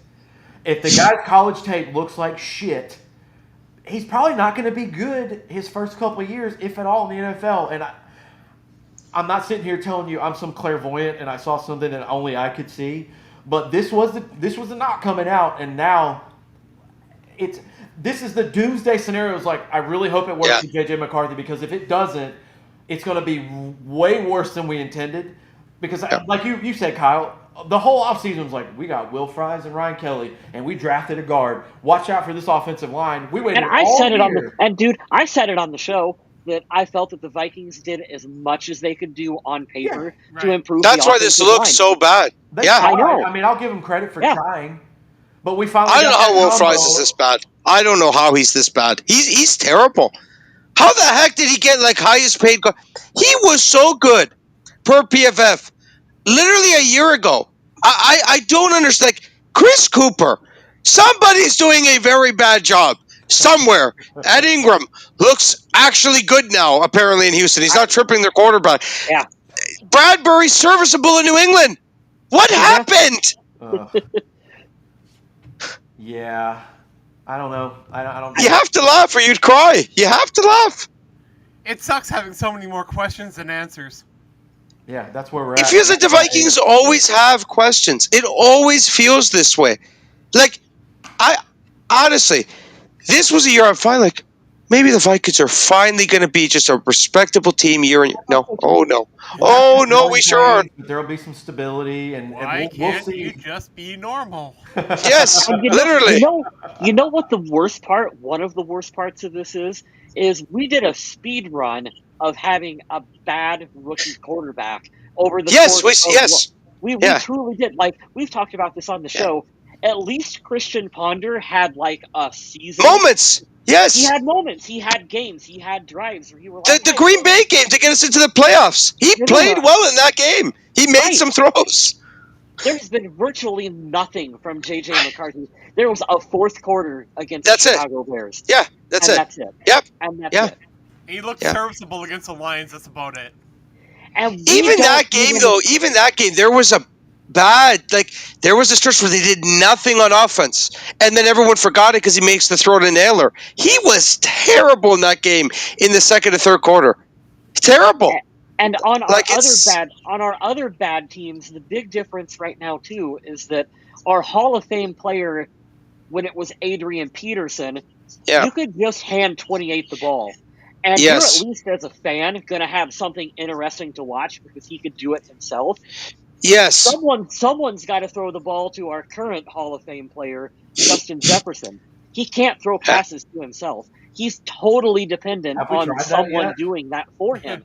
If the guy's college tape looks like shit, he's probably not going to be good his first couple of years, if at all, in the NFL. And I'm not sitting here telling you I'm some clairvoyant and I saw something that only I could see. But this was the knock coming out, and now this is the doomsday scenario. It's like, I really hope it works with J.J. McCarthy, because if it doesn't, it's going to be way worse than we intended. Because like you said, Kyle, the whole offseason was like, we got Will Fries and Ryan Kelly, and we drafted a guard. Watch out for this offensive line. We waited I said it on the show that I felt that the Vikings did as much as they could do on paper to improve. That's why this looks so bad. I know. I mean, I'll give them credit for trying, but we finally. I don't know how Will Fries is this bad. I don't know how he's this bad. He's terrible. How the heck did he get like highest paid? He was so good per PFF literally a year ago. I don't understand. Like, Chris Cooper, somebody's doing a very bad job somewhere. Ed Ingram looks actually good now, apparently, in Houston. He's not tripping their quarterback. Yeah. Bradbury's serviceable in New England. What happened? Yeah. I don't know. I don't. You have to laugh or you'd cry. You have to laugh. It sucks having so many more questions than answers. Yeah, that's where we're at. It feels like the Vikings always have questions. It always feels this way. Like, honestly, this was a year I'm finally like, maybe the Vikings are finally going to be just a respectable team year. No, we sure aren't. There'll be some stability, and Why we'll can't see. you just be normal? Yes, literally. You know what the worst part? One of the worst parts of this is we did a speed run of having a bad rookie quarterback over the course. We truly did. Like, we've talked about this on the show. At least Christian Ponder had like a season. Moments. Yes. He had moments. He had games. He had drives where you were like, the Green Bay game to get us into the playoffs. He played well in that game. He made some throws. There's been virtually nothing from J.J. McCarthy. There was a fourth quarter against the Chicago Bears. Yeah, that's it. That's it. Yep. And that's it. He looked serviceable against the Lions. That's about it. And even that game, there was a stretch where they did nothing on offense, and then everyone forgot it because he makes the throw to Naylor. He was terrible in that game in the second and third quarter. Terrible. And on our other bad teams, the big difference right now too is that our Hall of Fame player, when it was Adrian Peterson, you could just hand 28 the ball. And you're at least, as a fan, going to have something interesting to watch because he could do it himself. Yes. Someone's got to throw the ball to our current Hall of Fame player, Justin Jefferson. He can't throw passes to himself. He's totally dependent on someone doing that for him.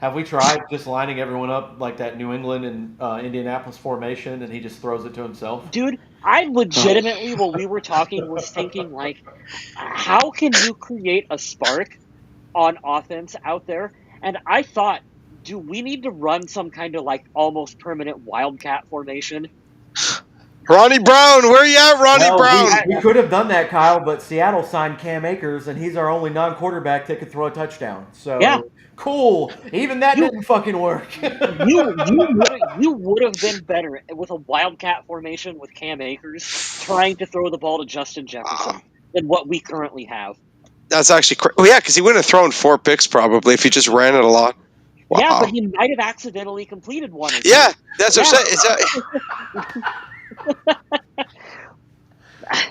Have we tried just lining everyone up like that New England and Indianapolis formation, and he just throws it to himself? Dude, I legitimately, while we were talking, was thinking, like, how can you create a spark on offense out there? And I thought, do we need to run some kind of like almost permanent wildcat formation? Ronnie Brown, where you at, Ronnie Brown? We could have done that, Kyle, but Seattle signed Cam Akers, and he's our only non-quarterback that could throw a touchdown. So cool. Even that didn't fucking work. you would have been better with a wildcat formation with Cam Akers trying to throw the ball to Justin Jefferson than what we currently have. That's actually because he wouldn't have thrown 4 picks probably if he just ran it a lot. Wow. Yeah, but he might have accidentally completed one or two. Yeah, that's what I'm saying.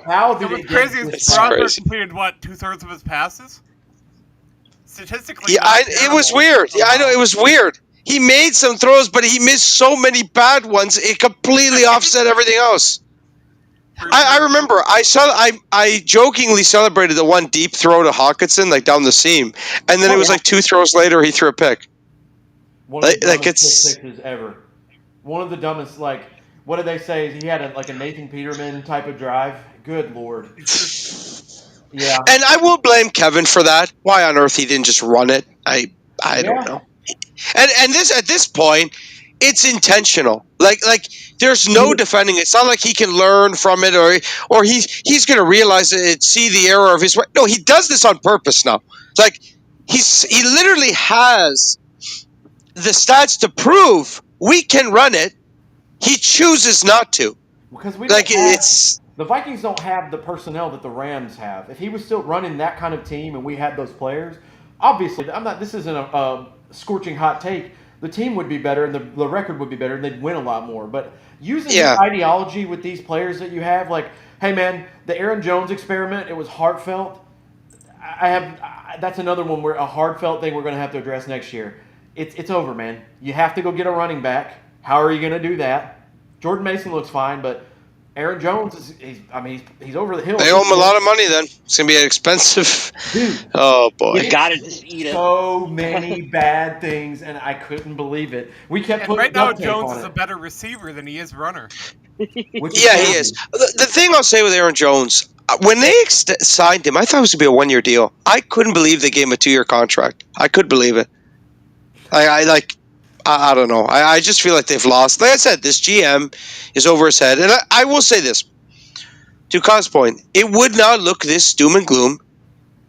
How did What's it crazy get is this Strasburg crazy. completed, 2/3 of his passes? Statistically, Yeah, it was weird. Yeah, I know, it was weird. He made some throws, but he missed so many bad ones, it completely offset everything else. I remember I jokingly celebrated the one deep throw to Hawkinson, like down the seam, and then it was like 2 throws later he threw a pick. One of the dumbest pick sixes ever. One of the dumbest, like, what did they say? He had a Nathan Peterman type of drive. Good Lord. Yeah. And I will blame Kevin for that. Why on earth he didn't just run it? I don't know. And this at this point, it's intentional. Like there's no defending it. It's not like he can learn from it or he's going to realize it, see the error of his way. No, he does this on purpose now. Like he literally has the stats to prove we can run it. He chooses not to. Because the Vikings don't have the personnel that the Rams have. If he was still running that kind of team and we had those players, obviously, this isn't a scorching hot take. The team would be better and the record would be better and they'd win a lot more. But using the ideology with these players that you have, like, hey man, the Aaron Jones experiment, it was heartfelt. That's another one where a heartfelt thing we're going to have to address next year. It's over, man. You have to go get a running back. How are you going to do that? Jordan Mason looks fine, but Aaron Jones he's over the hill. They owe him a lot of money then. It's going to be expensive. Dude, oh boy. You got to just eat it. So many bad things, and I couldn't believe it. We kept putting right now Jones is a better receiver than he is runner. Yeah, he is. The thing I'll say with Aaron Jones, when they signed him, I thought it was going to be a 1-year deal. I couldn't believe they gave him a 2-year contract. I couldn't believe it. I don't know. I just feel like they've lost. Like I said, this GM is over his head. And I will say this. To Khan's point, it would not look this doom and gloom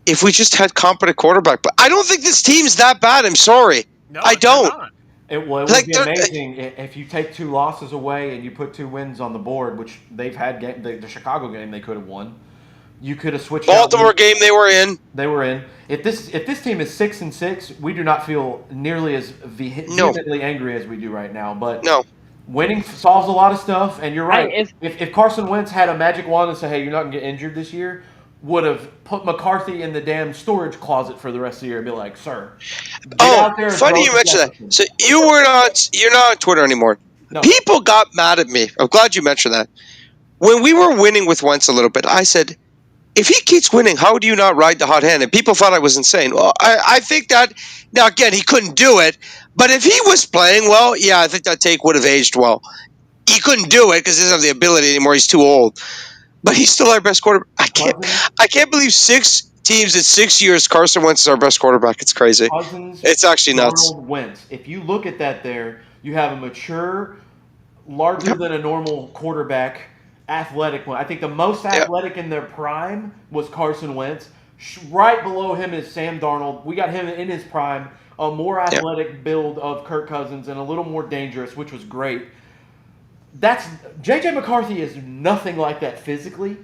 if we just had competent quarterback. But I don't think this team's that bad. I'm sorry. No, I don't. It would be amazing if you take 2 losses away and you put 2 wins on the board, which they've had. The Chicago game they could have won. You could have switched. Baltimore game they were in. They were in. If this team is 6-6, we do not feel nearly as vehemently angry as we do right now. But winning solves a lot of stuff. And you're right. If Carson Wentz had a magic wand and said, "Hey, you're not going to get injured this year," would have put McCarthy in the damn storage closet for the rest of the year and be like, "Sir, get out there." Funny you mentioned that. So you're not on Twitter anymore. No. People got mad at me. I'm glad you mentioned that. When we were winning with Wentz a little bit, I said, if he keeps winning, how do you not ride the hot hand? And people thought I was insane. Well, I think that, now again, he couldn't do it. But if he was playing well, yeah, I think that take would have aged well. He couldn't do it because he doesn't have the ability anymore. He's too old. But he's still our best quarterback. I can't believe 6 teams in 6 years, Carson Wentz is our best quarterback. It's crazy. It's actually nuts. Wentz. If you look at that there, you have a mature, larger than a normal quarterback, athletic one. I think the most athletic in their prime was Carson Wentz. Right below him is Sam Darnold. We got him in his prime, a more athletic build of Kirk Cousins and a little more dangerous, which was great. J.J. McCarthy is nothing like that physically,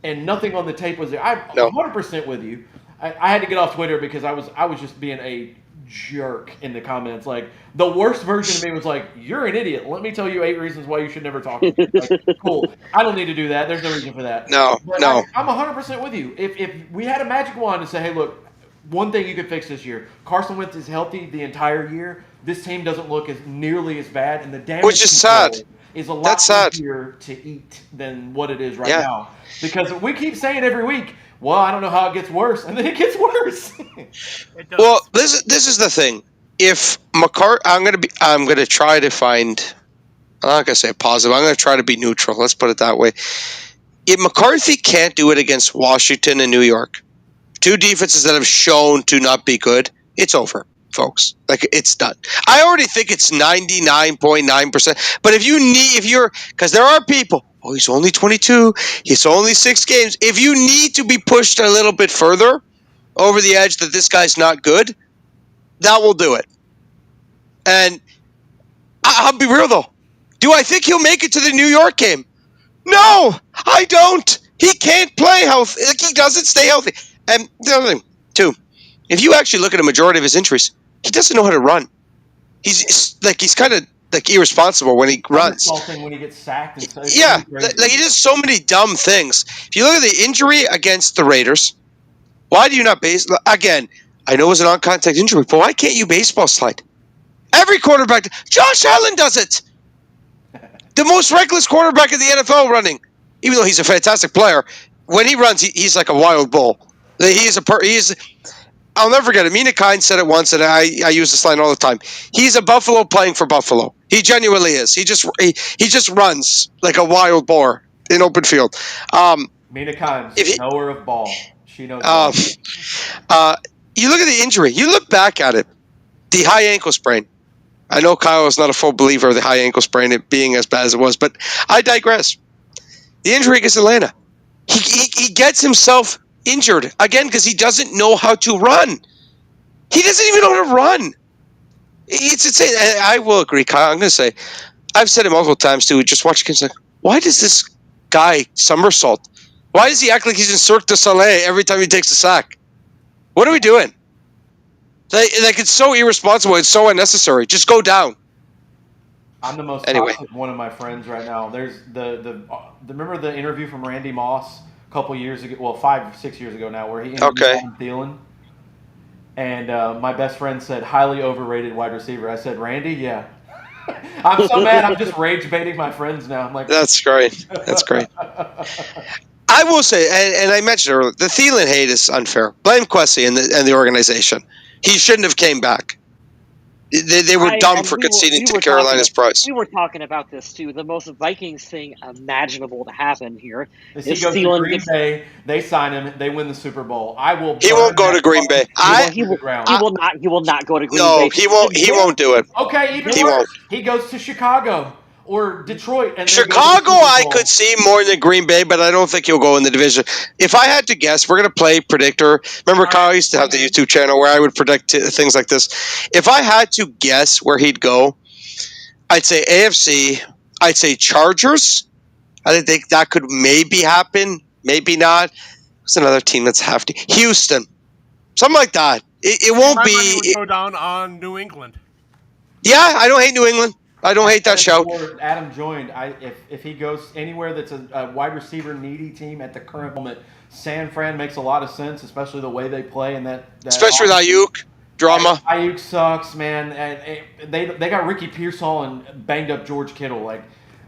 and nothing on the tape was there. I'm 100% with you. I had to get off Twitter because I was just being a jerk in the comments. Like, the worst version of me was like, "You're an idiot. Let me tell you 8 reasons why you should never talk to me." Like, cool. I don't need to do that. There's no reason for that. No. I'm 100% with you. If we had a magic wand and say, "Hey, look, one thing you could fix this year: Carson Wentz is healthy the entire year. This team doesn't look as nearly as bad, and the damage which is sad. Is a lot easier to eat than what it is right now." Because we keep saying every week, "Well, I don't know how it gets worse," and then it gets worse. Well, this is the thing. If McCarthy, I'm gonna try to find. I'm not gonna say positive. I'm gonna try to be neutral. Let's put it that way. If McCarthy can't do it against Washington and New York, 2 defenses that have shown to not be good, it's over, folks. Like, it's done. I already think it's 99.9%. But because there are people. Oh, he's only 22. He's only 6 games. If you need to be pushed a little bit further over the edge that this guy's not good, that will do it. And I'll be real, though. Do I think he'll make it to the New York game? No, I don't. He can't play healthy. Like, he doesn't stay healthy. And the other thing, too, if you actually look at a majority of his injuries, he doesn't know how to run. He's kind of like irresponsible when he runs. When he gets sacked and stuff. Yeah, like he does so many dumb things. If you look at the injury against the Raiders, why do you not base? Again, I know it was an on-contact injury, but why can't you baseball slide? Every quarterback, Josh Allen does it. The most reckless quarterback in the NFL running, even though he's a fantastic player. When he runs, he's like a wild bull. I'll never forget it. Mina Kine said it once, and I use this line all the time. He's a buffalo playing for Buffalo. He genuinely is. He just runs like a wild boar in open field. Mina Kine, knower of ball. She knows ball. You look at the injury. You look back at it. The high ankle sprain. I know Kyle is not a full believer of the high ankle sprain, it being as bad as it was, but I digress. The injury against Atlanta. He gets himself injured again because he doesn't know how to run. He doesn't even know how to run. It's insane. I will agree, Kyle. I'm going to say, I've said it multiple times too. Just watch kids like, why does this guy somersault? Why does he act like he's in Cirque du Soleil every time he takes a sack? What are we doing? Like it's so irresponsible. It's so unnecessary. Just go down. I'm the most toxic one of my friends right now. There's remember the interview from Randy Moss a couple years ago? Well, 5-6 years ago now, where he interviewed Adam Thielen. And my best friend said highly overrated wide receiver. I said, Randy, yeah. I'm so mad. I'm just rage baiting my friends now. I'm like, that's great. That's great. I will say, and I mentioned earlier, the Thielen hate is unfair. Blame Kwesi and the organization. He shouldn't have came back. They were dumb for conceding to Carolina's price. We were talking about this too. The most Vikings thing imaginable to happen here is he goes to Green Bay. They sign him. They win the Super Bowl. He won't go to Green Bay. He will not go to Green Bay. No, he won't. He won't do it. Okay, even worse. He goes to Chicago or Detroit. And Chicago, I could see more than Green Bay, but I don't think he'll go in the division. If I had to guess, we're going to play Predictor. Remember, Kyle used to have the YouTube channel where I would predict things like this. If I had to guess where he'd go, I'd say AFC. I'd say Chargers. I think that could maybe happen, maybe not. There's another team that's hefty. Houston. Something like that. It won't be. He would go down on New England. Yeah, I don't hate New England. I don't hate that show. Adam joined. If he goes anywhere that's a wide receiver needy team at the current moment, San Fran makes a lot of sense, especially the way they play and that especially with Ayuk drama. Ayuk sucks, man. And they got Ricky Pearsall and banged up George Kittle,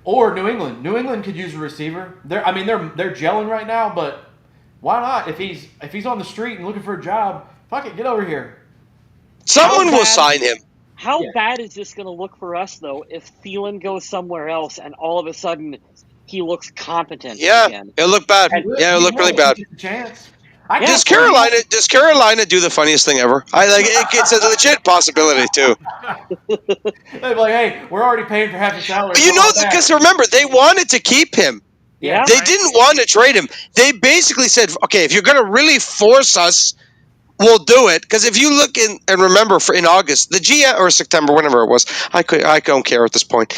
or New England. New England could use a receiver. They're gelling right now, but why not? If he's on the street and looking for a job, fuck it, get over here. Someone will sign him. How bad is this going to look for us, though, if Thielen goes somewhere else and all of a sudden he looks competent again? It'll look bad. It'll look really bad. Does Carolina do the funniest thing ever? It's a legit possibility, too. They're like, hey, we're already paying for half the salary. But because remember, they wanted to keep him. Yeah. They didn't want to trade him. They basically said, okay, if you're going to really force us, we'll do it. Because if you look and remember in August, the GM, or September, whenever it was, I don't care at this point.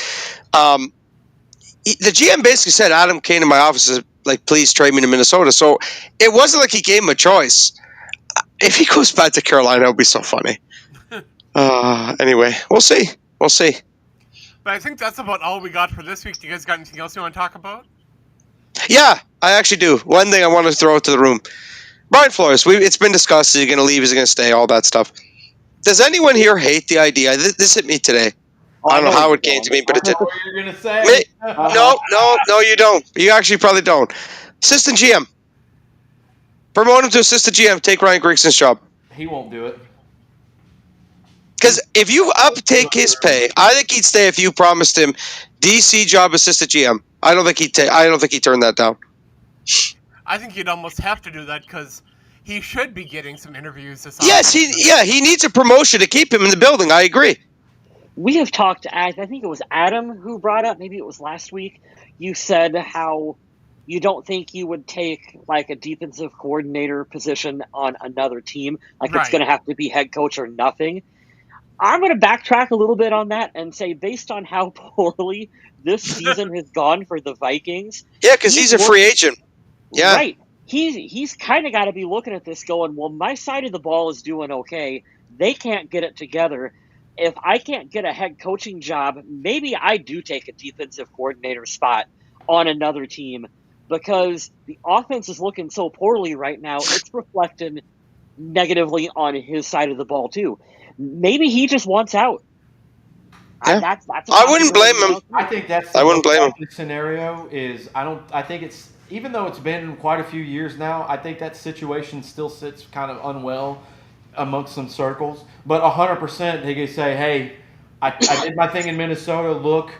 The GM basically said, Adam came to my office and said, like, please trade me to Minnesota. So it wasn't like he gave him a choice. If he goes back to Carolina, it'll be so funny. Anyway, we'll see. We'll see. But I think that's about all we got for this week. Do you guys got anything else you want to talk about? Yeah, I actually do. One thing I want to throw to the room. Brian Flores, it's been discussed. Is he going to leave? Is he going to stay? All that stuff. Does anyone here hate the idea? This hit me today. I don't know how it came to me, but it did. What you're going to say? No, you don't. You actually probably don't. Assistant GM. Promote him to assistant GM. Take Ryan Griggson's job. He won't do it. Because if you uptake his pay, I think he'd stay if you promised him DC job assistant GM. I don't think he'd turn that down. I think you'd almost have to do that because he should be getting some interviews this Yes, he needs a promotion to keep him in the building. I agree. We have talked, I think it was Adam who brought up, maybe it was last week, you said how you don't think you would take like a defensive coordinator position on another team. Like It's going to have to be head coach or nothing. I'm going to backtrack a little bit on that and say based on how poorly this season has gone for the Vikings. Yeah, because he's a free agent. Yeah. Right. he's kind of got to be looking at this going, well, my side of the ball is doing okay. They can't get it together. If I can't get a head coaching job, maybe I do take a defensive coordinator spot on another team, because the offense is looking so poorly right now. It's reflecting negatively on his side of the ball too. Maybe he just wants out. Yeah. That's I wouldn't blame him. I think that's I wouldn't blame him. The scenario is I think it's, even though it's been quite a few years now, I think that situation still sits kind of unwell amongst some circles. But 100% he could say, hey, I did my thing in Minnesota. Look,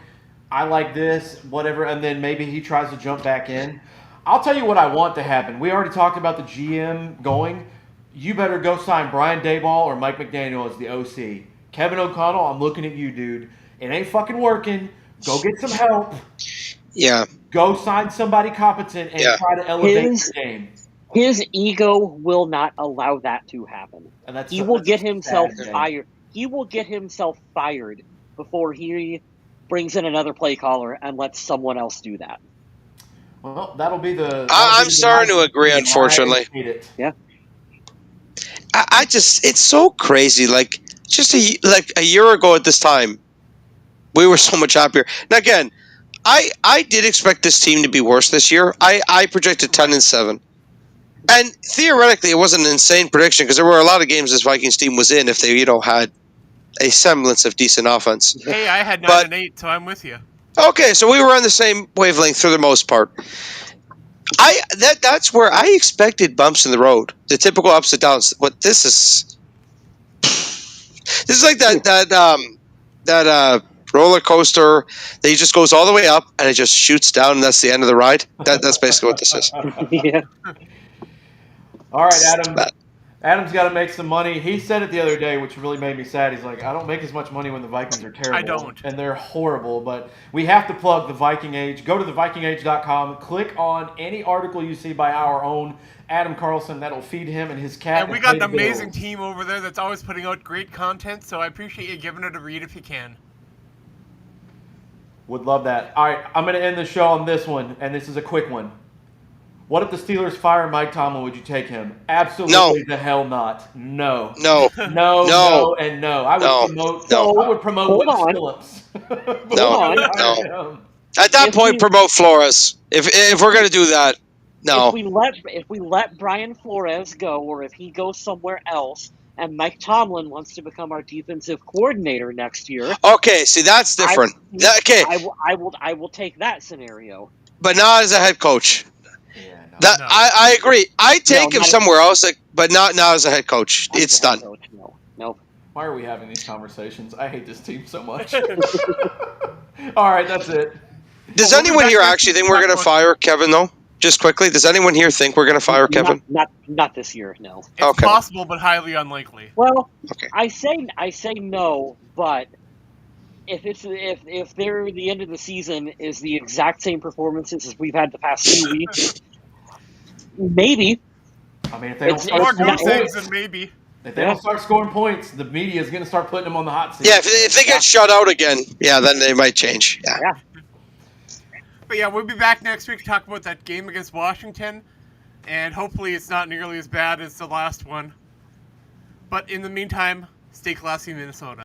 I like this, whatever, and then maybe he tries to jump back in. I'll tell you what I want to happen. We already talked about the GM going. You better go sign Brian Daboll or Mike McDaniel as the OC. Kevin O'Connell, I'm looking at you, dude. It ain't fucking working. Go get some help. Yeah. Go sign somebody competent and try to elevate the game. His ego will not allow that to happen. And he will get himself fired. He will get himself fired before he brings in another play caller and lets someone else do that. Well, that'll be the. I'm starting to agree, unfortunately. Yeah. I just, it's so crazy. Like, just a year ago at this time, we were so much happier. Now, again, I did expect this team to be worse this year. I projected 10-7. And theoretically, it wasn't an insane prediction, because there were a lot of games this Vikings team was in if they, had a semblance of decent offense. Hey, I had 9-8, so I'm with you. Okay, so we were on the same wavelength for the most part. That's where I expected bumps in the road, the typical ups and downs. But this is like that roller coaster that he just goes all the way up and it just shoots down, and that's the end of the ride. That's basically what this is. Yeah. All right, Adam. Adam's got to make some money. He said it the other day, which really made me sad. He's like, I don't make as much money when the Vikings are terrible. I don't. And they're horrible. But we have to plug the Viking Age. Go to thevikingage.com. Click on any article you see by our own Adam Carlson. That'll feed him and his cat. And we got an amazing team over there that's always putting out great content. So I appreciate you giving it a read if you can. Would love that. All right, I'm going to end the show on this one. And this is a quick one. What if the Steelers fire Mike Tomlin? Would you take him? Absolutely the hell not. No. No. No, and no. I would promote Will Phillips. No. At that point, promote Flores. If we're gonna do that, no. If we let Brian Flores go, or if he goes somewhere else, and Mike Tomlin wants to become our defensive coordinator next year. Okay, see, that's different. I will take that scenario. But not as a head coach. Yeah, I agree. I take him somewhere else, but not as a head coach. It's done. No. Why are we having these conversations? I hate this team so much. All right, that's it. Does anyone here actually think we're going to fire Kevin, though? Just quickly, does anyone here think we're going to fire Kevin? Not this year, no. It's possible, but highly unlikely. Well, I say no, but if they're the end of the season is the exact same performances as we've had the past 2 weeks, maybe. I mean, if they don't start scoring points, then maybe. If they don't start scoring points, the media is going to start putting them on the hot seat. Yeah, if they get shut out again, then they might change. Yeah. But yeah, we'll be back next week to talk about that game against Washington, and hopefully it's not nearly as bad as the last one. But in the meantime, stay classy, Minnesota.